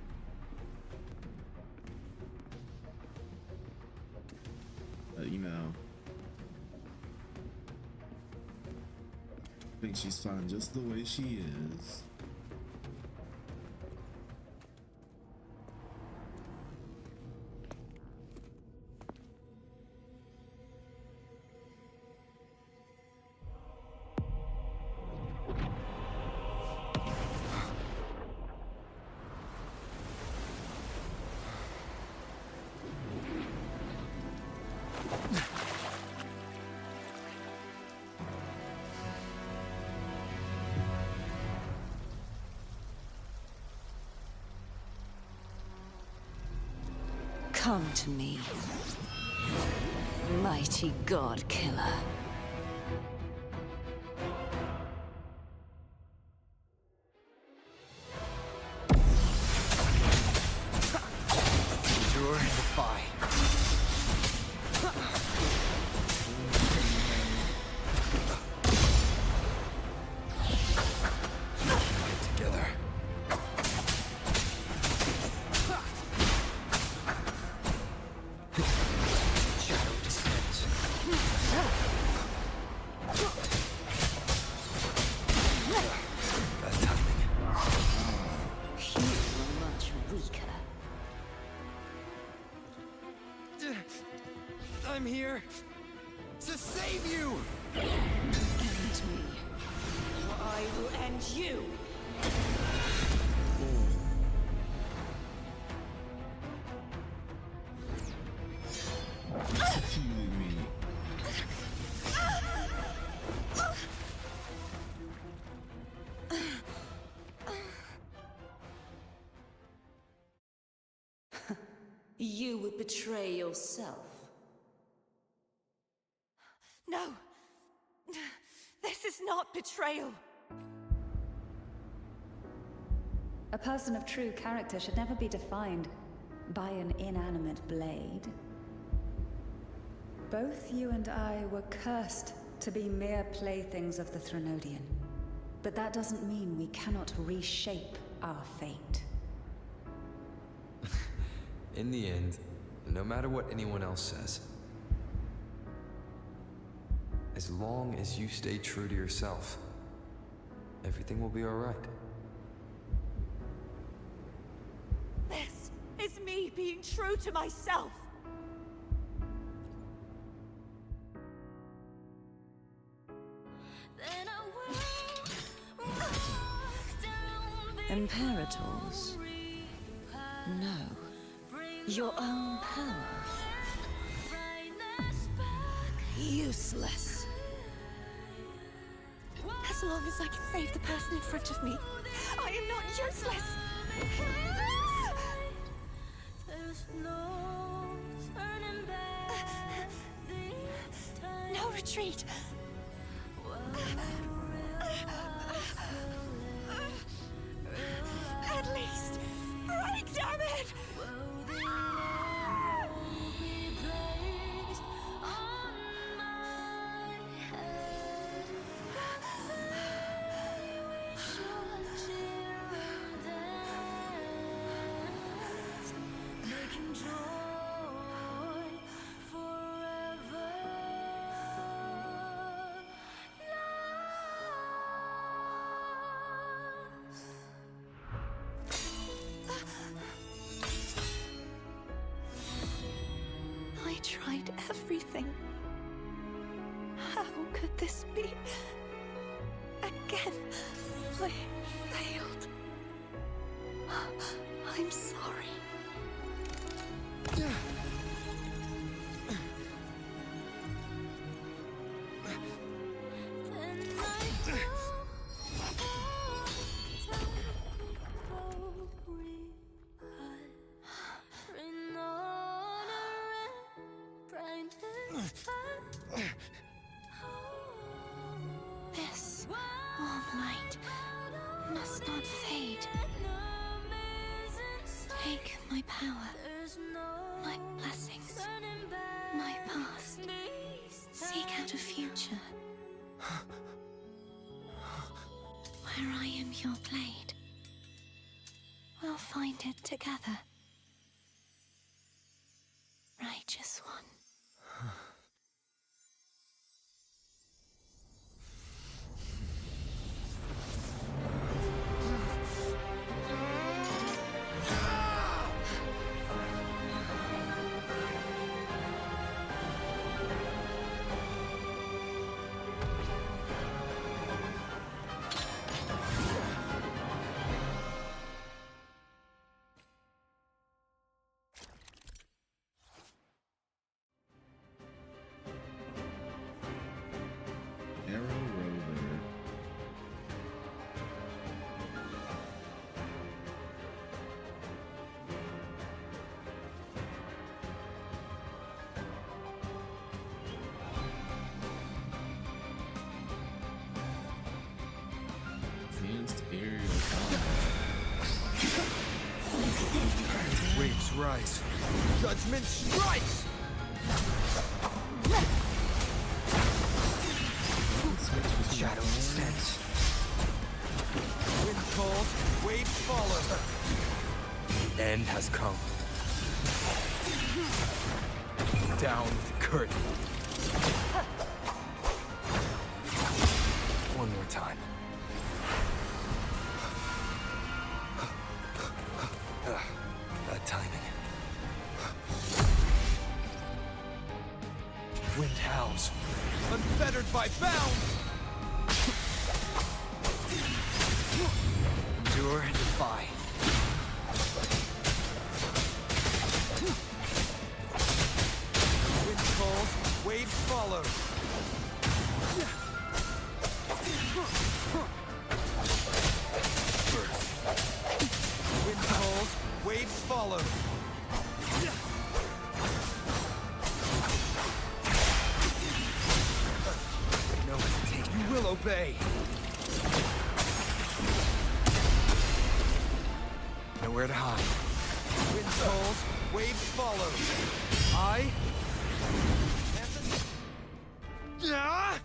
B: But you know, I think she's fine just the way she is.
D: Come to me, mighty god killer.
C: Endure and defy. Together. Shadow descends. Bad timing.
D: You are much weaker.
C: I'm here to save you!
D: End me, or I will end you.
B: Executed me.
D: You would betray yourself.
H: No! This is not betrayal!
G: A person of true character should never be defined by an inanimate blade. Both you and I were cursed to be mere playthings of the Threnodian. But that doesn't mean we cannot reshape our fate.
C: In the end, no matter what anyone else says, as long as you stay true to yourself, everything will be alright.
H: This is me being true to myself!
D: Imperators? No. Your own power. Useless.
H: As long as I can save the person in front of me, I am not useless! No retreat! At least, break, damn it! everything. How could this be? Again, I failed. I'm sorry.
D: This warm light must not fade. Take my power, my blessings, my past. Seek out a future where I am your blade. We'll find it together. Righteous one.
B: Arrow Rover. Advanced aerial combat.
C: Waves rise. Judgment strikes! Shadow descends. Wind calls, waves follow. The end has come. Down with the curtain. One more time. Bad timing. Wind howls. Unfettered by bounds! Endure and defy. Wind calls, waves follow. Wind calls, waves follow. No hesitate, you will obey. Nowhere to hide. Wind calls, waves follow. I... Ah!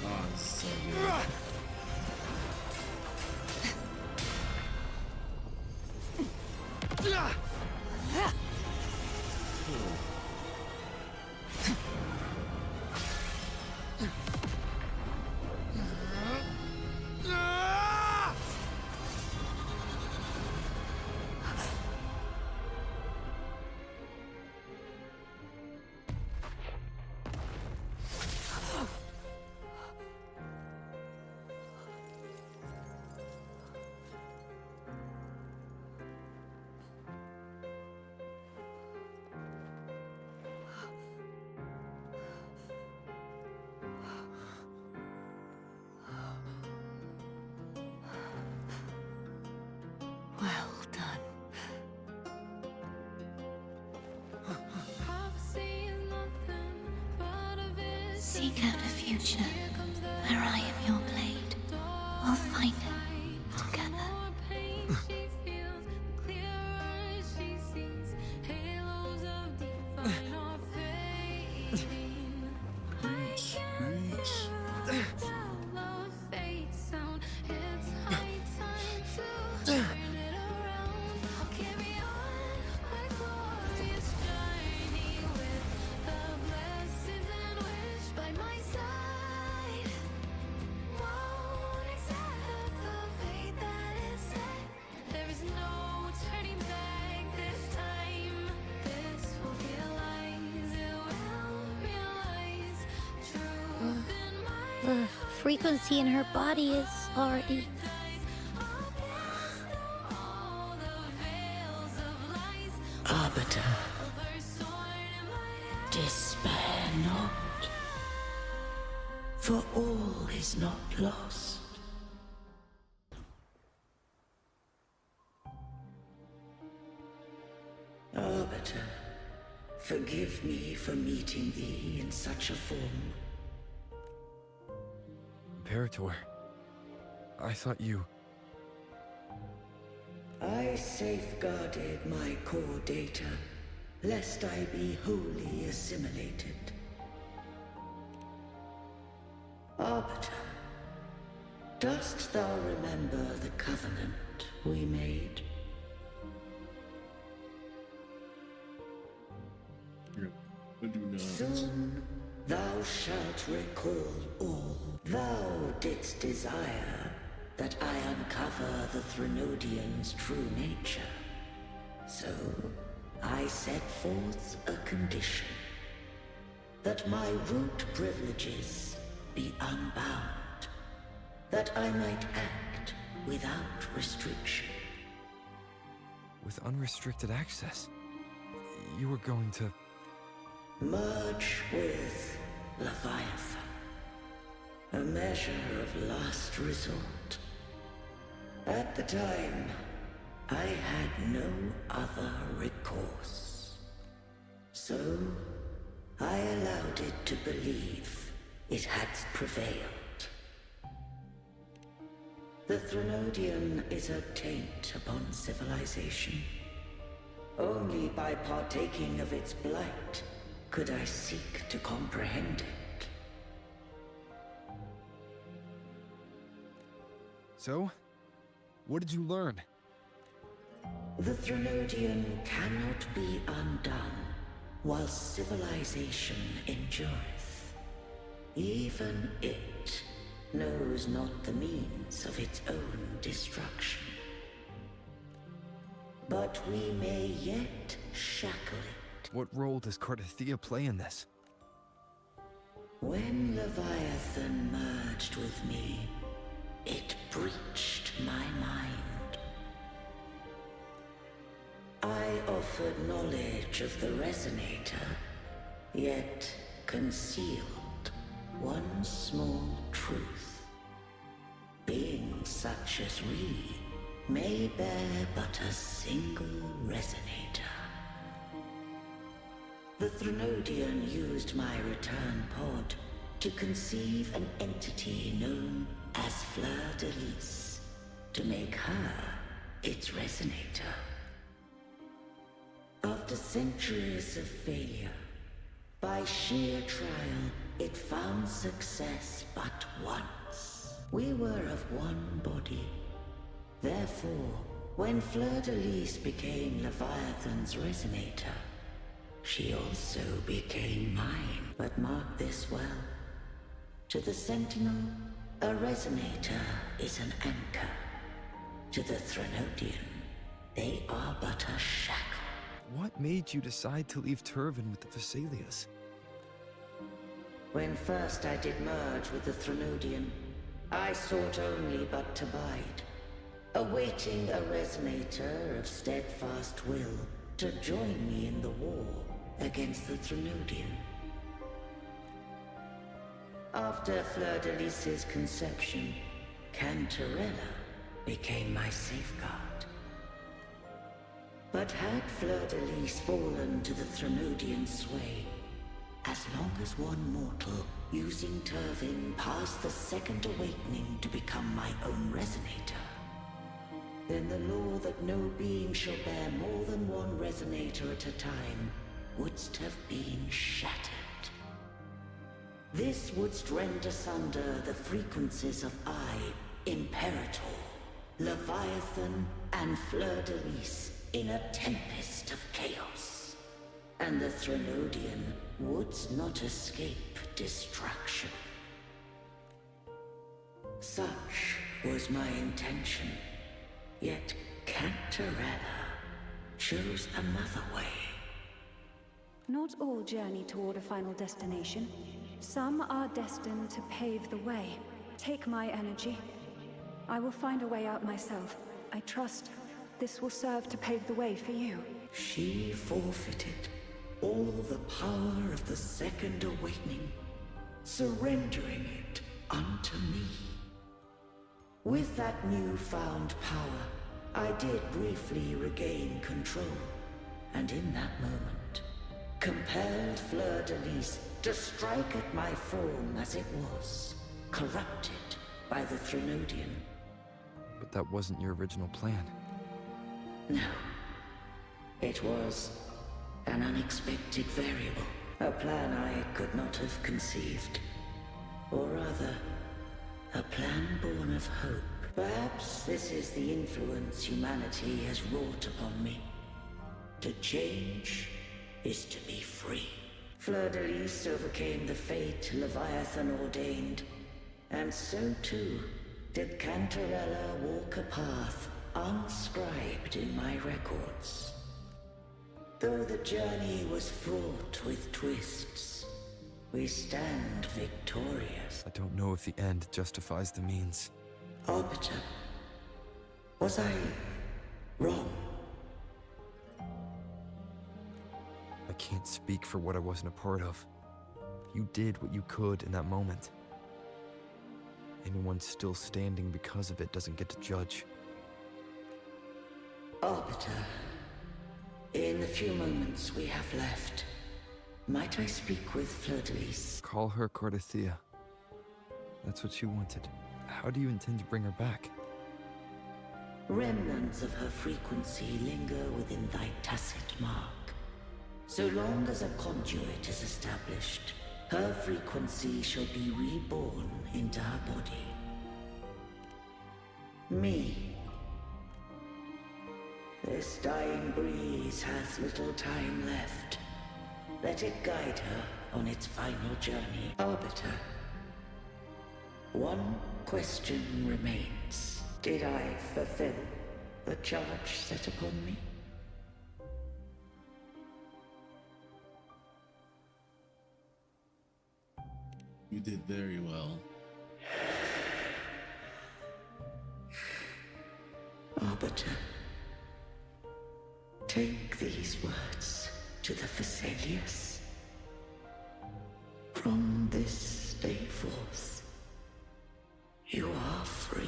B: Oh, this is so good. Cool.
D: Well done. Seek out a future where I am your blade. We'll find it together.
B: Okay.
E: The frequency in her body is already...
I: Arbiter, despair not, for all is not lost. Arbiter, forgive me for meeting thee in such a form.
C: Imperator, I thought you...
I: I safeguarded my core data, lest I be wholly assimilated. Arbiter, dost thou remember the covenant we made?
B: I do not.
I: Soon thou shalt recall all. Thou didst desire that I uncover the Threnodian's true nature. So, I set forth a condition. That my root privileges be unbound. That I might act without restriction.
C: With unrestricted access, you were going to...
I: Merge with Leviathan. A measure of last resort. At the time, I had no other recourse. So, I allowed it to believe it had prevailed. The Threnodian is a taint upon civilization. Only by partaking of its blight could I seek to comprehend it.
C: So? What did you learn?
I: The Threnodian cannot be undone while civilization endureth. Even it knows not the means of its own destruction. But we may yet shackle it.
C: What role does Cartethyia play in this?
I: When Leviathan merged with me, it breached my mind. I offered knowledge of the Resonator, yet concealed one small truth. Beings such as we may bear but a single Resonator. The Threnodian used my return pod to conceive an entity known as Fleur-de-Lis, to make her its Resonator. After centuries of failure, by sheer trial, it found success but once. We were of one body. Therefore, when Fleur-de-Lis became Leviathan's Resonator, she also became mine. But mark this well. To the Sentinel, a Resonator is an anchor. To the Threnodian, they are but a shackle.
C: What made you decide to leave Turvan with the Thessalias?
I: When first I did merge with the Threnodian, I sought only but to bide, awaiting a Resonator of steadfast will to join me in the war against the Threnodian. After Fleur-de-Lis's conception, Cartethyia became my safeguard. But had Fleur-de-Lis fallen to the Threnodian sway, as long as one mortal using Turvan passed the second awakening to become my own Resonator, then the law that no being shall bear more than one Resonator at a time wouldst have been shattered. This wouldst rend asunder the frequencies of I, Imperator, Leviathan, and Fleur-de-Lis in a tempest of chaos. And the Threnodian wouldst not escape destruction. Such was my intention, yet Cartethyia chose another way.
G: Not all journey toward a final destination. Some are destined to pave the way. Take my energy. I will find a way out myself. I trust this will serve to pave the way for you.
I: She forfeited all the power of the Second Awakening, surrendering it unto me. With that newfound power, I did briefly regain control, and in that moment, compelled Fleur-de-Lis to strike at my form as it was, corrupted by the Threnodian.
C: But that wasn't your original plan.
I: No. It was an unexpected variable, a plan I could not have conceived. Or rather, a plan born of hope. Perhaps this is the influence humanity has wrought upon me. To change is to be free. Fleur-de-Lis overcame the fate Leviathan ordained, and so too did Cantarella walk a path unscribed in my records. Though the journey was fraught with twists, we stand victorious.
C: I don't know if the end justifies the means.
I: Arbiter, was I wrong?
C: I can't speak for what I wasn't a part of. You did what you could in that moment. Anyone still standing because of it doesn't get to judge.
I: Arbiter, in the few moments we have left, might I speak with Fleur-de-Lis?
C: Call her Cartethyia. That's what she wanted. How do you intend to bring her back?
I: Remnants of her frequency linger within thy tacit mark. So long as a conduit is established, her frequency shall be reborn into her body. Me. This dying breeze hath little time left. Let it guide her on its final journey. Arbiter, one question remains. Did I fulfill the charge set upon me?
B: You did very well.
I: Arbiter, take these words to the Phasaelius. From this day forth, you are free.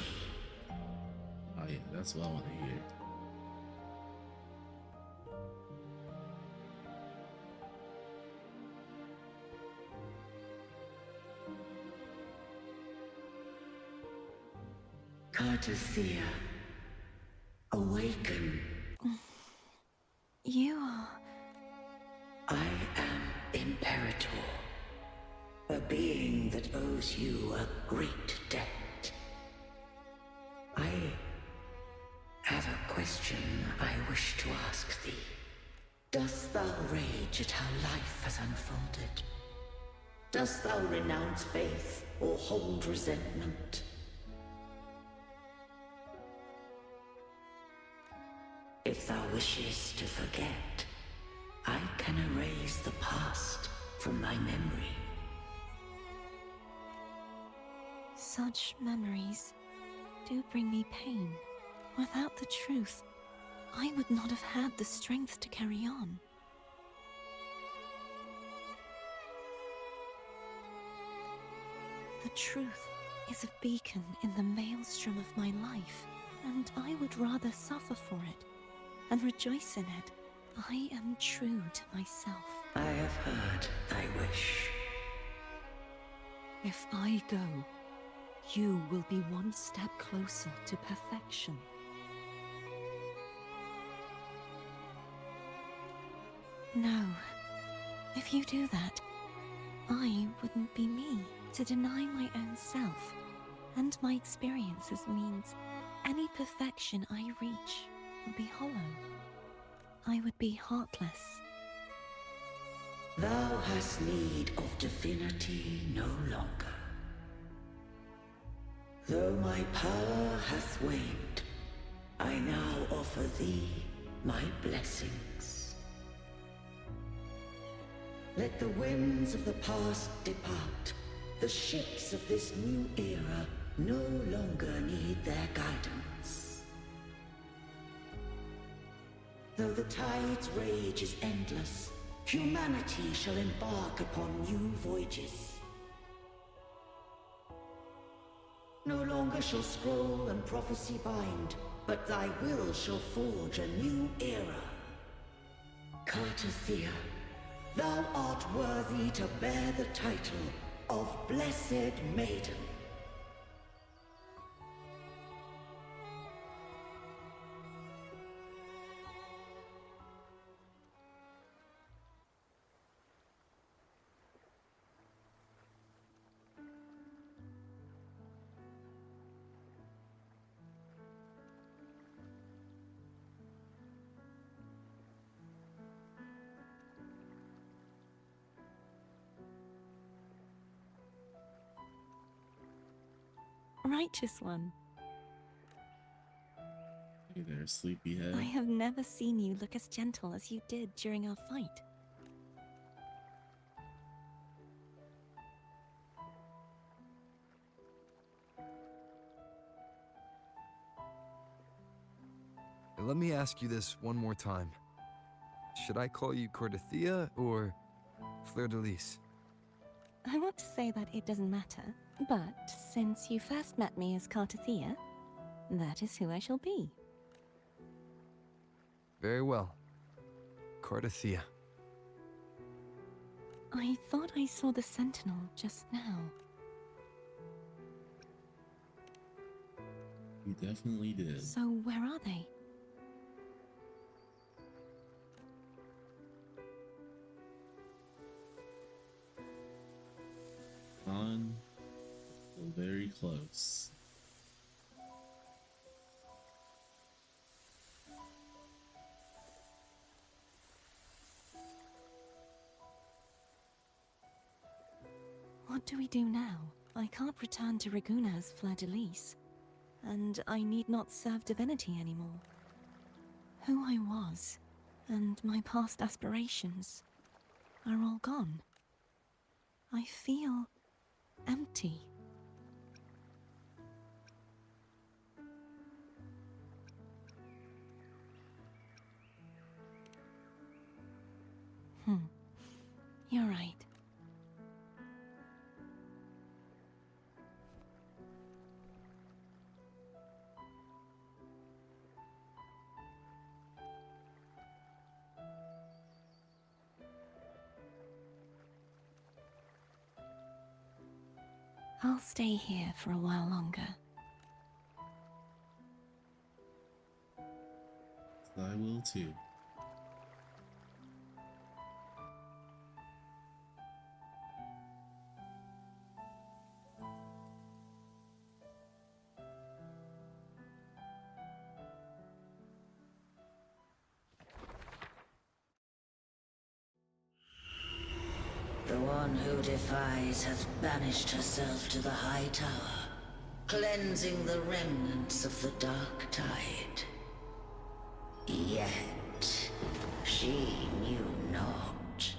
B: Oh yeah, that's what I want to hear.
I: Cartethyia, awaken.
D: You are...
I: I am Imperator, a being that owes you a great debt. I have a question I wish to ask thee. Dost thou rage at how life has unfolded? Dost thou renounce faith or hold resentment? If thou wishes to forget, I can erase the past from thy memory.
D: Such memories do bring me pain. Without the truth, I would not have had the strength to carry on. The truth is a beacon in the maelstrom of my life, and I would rather suffer for it and rejoice in it. I am true to myself.
I: I have heard thy wish.
H: If I go, you will be one step closer to perfection.
D: No. If you do that, I wouldn't be me. To deny my own self and my experiences means any perfection I reach will be hollow. I would be heartless.
I: Thou hast need of divinity no longer. Though my power hath waned, I now offer thee my blessings. Let the winds of the past depart. The ships of this new era no longer need their guidance. Though the tide's rage is endless, humanity shall embark upon new voyages. No longer shall scroll and prophecy bind, but thy will shall forge a new era. Cartethyia, thou art worthy to bear the title of Blessed Maiden.
D: Righteous one,
B: Hey there, sleepyhead.
D: I have never seen you look as gentle as you did during our fight.
C: Let me ask you this one more time. Should I call you Cartethyia or Fleur de Lis?
D: I want to say that it doesn't matter, but since you first met me as Cartethyia, that is who I shall be.
C: Very well. Cartethyia.
D: I thought I saw the Sentinel just now.
B: You definitely did.
D: So where are they?
B: On, very close.
D: What do we do now? I can't return to Raguna as Fleur de Lis, and I need not serve divinity anymore. Who I was, and my past aspirations, are all gone. I feel empty. You're right. I'll stay here for a while longer.
B: I will too.
I: The one who defies has banished herself to the High Tower, cleansing the remnants of the Dark Tide. Yet, she knew not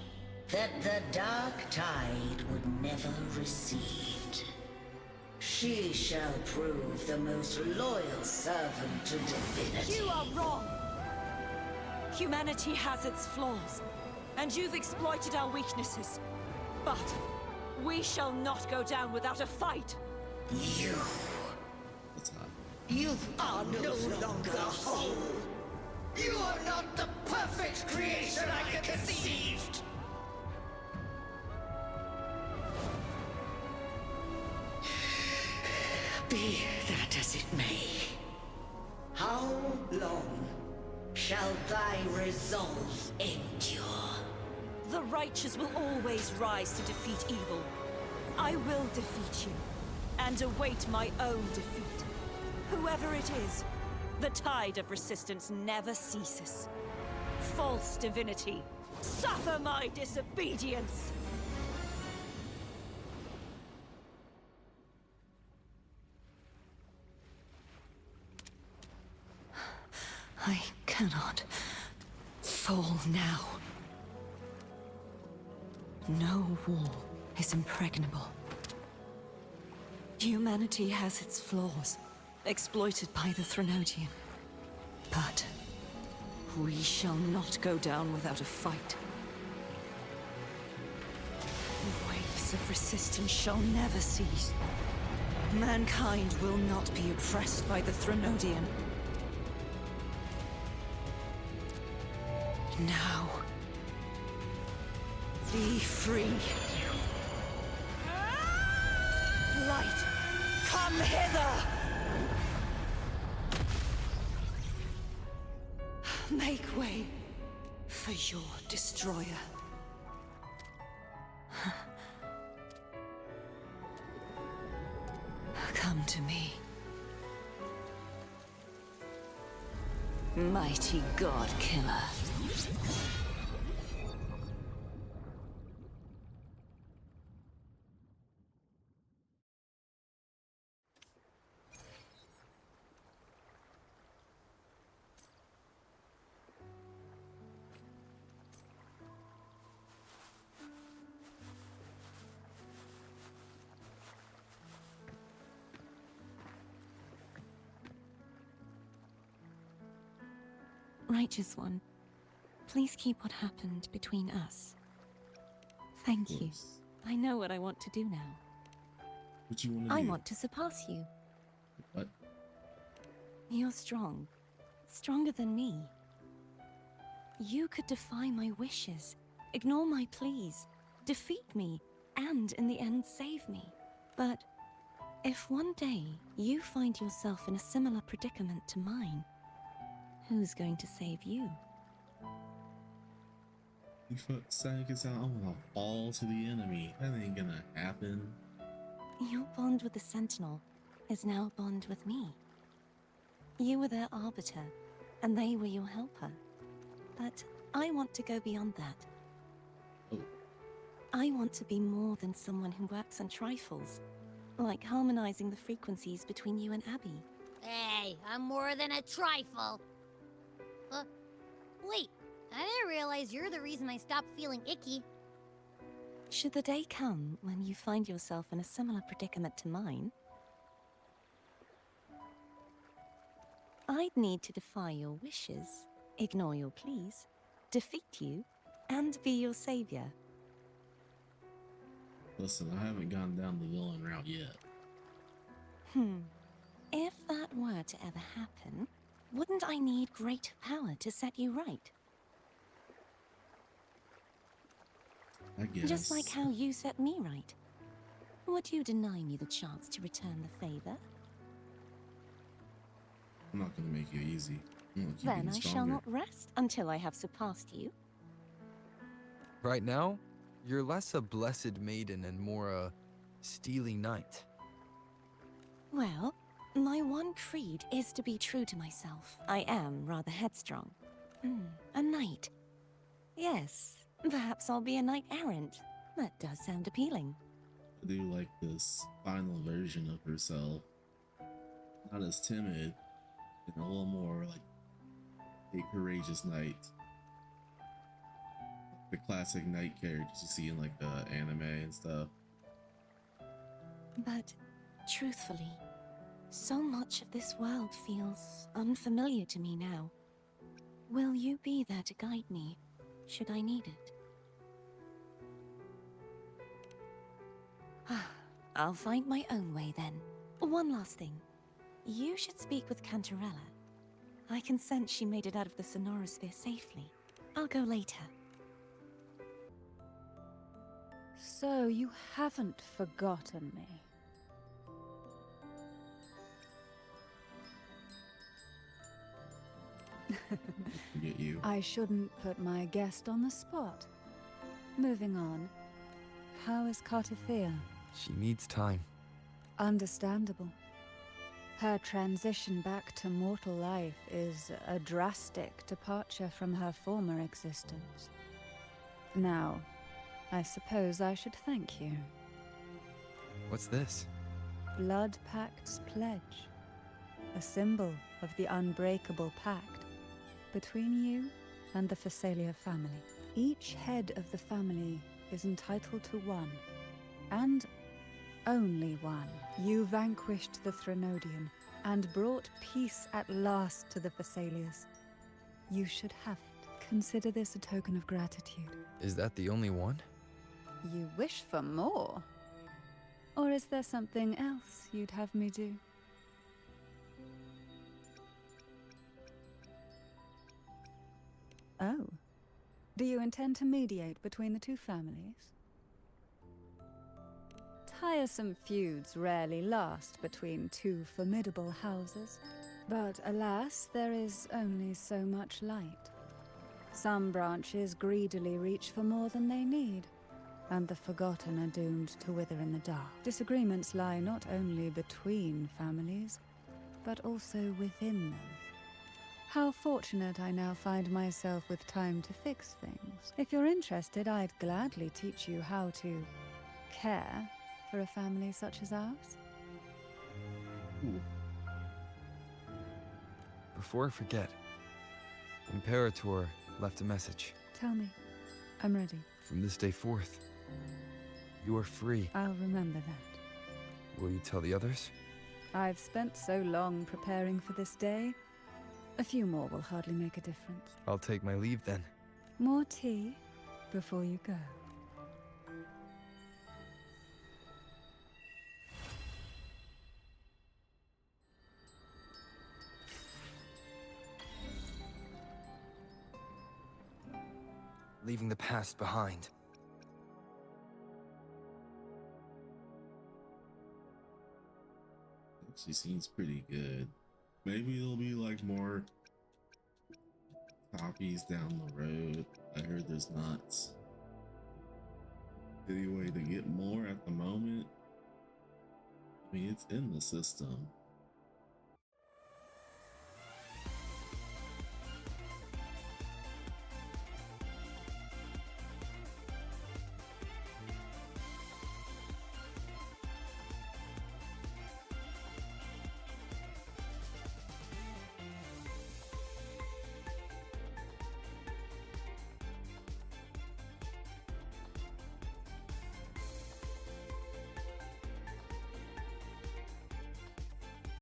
I: that the Dark Tide would never recede. She shall prove the most loyal servant to divinity.
H: You are wrong! Humanity has its flaws, and you've exploited our weaknesses. But we shall not go down without a fight!
I: You...
B: That's hot.
I: You are no longer whole! You are not the perfect creation I conceived! Be that as it may, how long shall thy resolve endure?
H: The righteous will always rise to defeat evil. I will defeat you, and await my own defeat. Whoever it is, the tide of resistance never ceases. False divinity, suffer my disobedience! I cannot fall now. No wall is impregnable. Humanity has its flaws, exploited by the Threnodian. But we shall not go down without a fight. The waves of resistance shall never cease. Mankind will not be oppressed by the Threnodian. Now, be free. Light, come hither! Make way for your destroyer. Come to me. Mighty God Killer.
D: Righteous One, please keep what happened between us. Thank you. I know what I want to do now.
B: What you want to do?
D: I want to surpass you.
B: What?
D: You're strong. Stronger than me. You could defy my wishes, ignore my pleas, defeat me, and in the end save me. But if one day you find yourself in a similar predicament to mine, who's going to save you?
B: You fuck seconds out, I'm gonna fall to the enemy. That ain't gonna happen.
D: Your bond with the Sentinel is now a bond with me. You were their arbiter, and they were your helper. But I want to go beyond that.
B: Oh.
D: I want to be more than someone who works on trifles, like harmonizing the frequencies between you and Abby.
E: Hey, I'm more than a trifle. Wait, I didn't realize you're the reason I stopped feeling icky.
D: Should the day come when you find yourself in a similar predicament to mine, I'd need to defy your wishes, ignore your pleas, defeat you, and be your savior.
B: Listen, I haven't gone down the villain route yet.
D: If that were to ever happen, wouldn't I need great power to set you right?
B: I guess.
D: Just like how you set me right. Would you deny me the chance to return the favor?
B: I'm not gonna make it easy. I'm gonna keep
D: Then
B: getting
D: I shall
B: stronger.
D: not rest until I have surpassed you.
C: Right now, you're less a blessed maiden and more a steely knight.
D: Well, my one creed is to be true to myself. I am rather headstrong. A knight. Yes, perhaps I'll be a knight errant. That does sound appealing.
B: I do like this final version of herself. Not as timid, and a little more like a courageous knight. The classic knight characters you see in like the anime and stuff.
D: But, truthfully, so much of this world feels unfamiliar to me now. Will you be there to guide me, should I need it? I'll find my own way then. One last thing. You should speak with Cantarella. I can sense she made it out of the Sonorosphere safely. I'll go later.
G: So you haven't forgotten me.
B: Forget you.
G: I shouldn't put my guest on the spot. Moving on. How is Cartethyia?
C: She needs time.
G: Understandable. Her transition back to mortal life is a drastic departure from her former existence. Now, I suppose I should thank you.
C: What's this?
G: Blood Pact's pledge. A symbol of the unbreakable pact between you and the Phasalia family. Each head of the family is entitled to one. And only one. You vanquished the Threnodian and brought peace at last to the Thessalias. You should have it. Consider this a token of gratitude.
C: Is that the only one?
G: You wish for more? Or is there something else you'd have me do? Oh. Do you intend to mediate between the two families? Tiresome feuds rarely last between two formidable houses. But alas, there is only so much light. Some branches greedily reach for more than they need, and the forgotten are doomed to wither in the dark. Disagreements lie not only between families, but also within them. How fortunate I now find myself with time to fix things. If you're interested, I'd gladly teach you how to care for a family such as ours.
B: Ooh.
C: Before I forget, Imperator left a message.
G: Tell me. I'm ready.
C: From this day forth, you are free.
G: I'll remember that.
C: Will you tell the others?
G: I've spent so long preparing for this day. A few more will hardly make a difference.
C: I'll take my leave then.
G: More tea before you go.
C: Leaving the past behind.
B: Actually seems pretty good. Maybe there'll be like more copies down the road. I heard there's not any way to get more at the moment. I mean, it's in the system.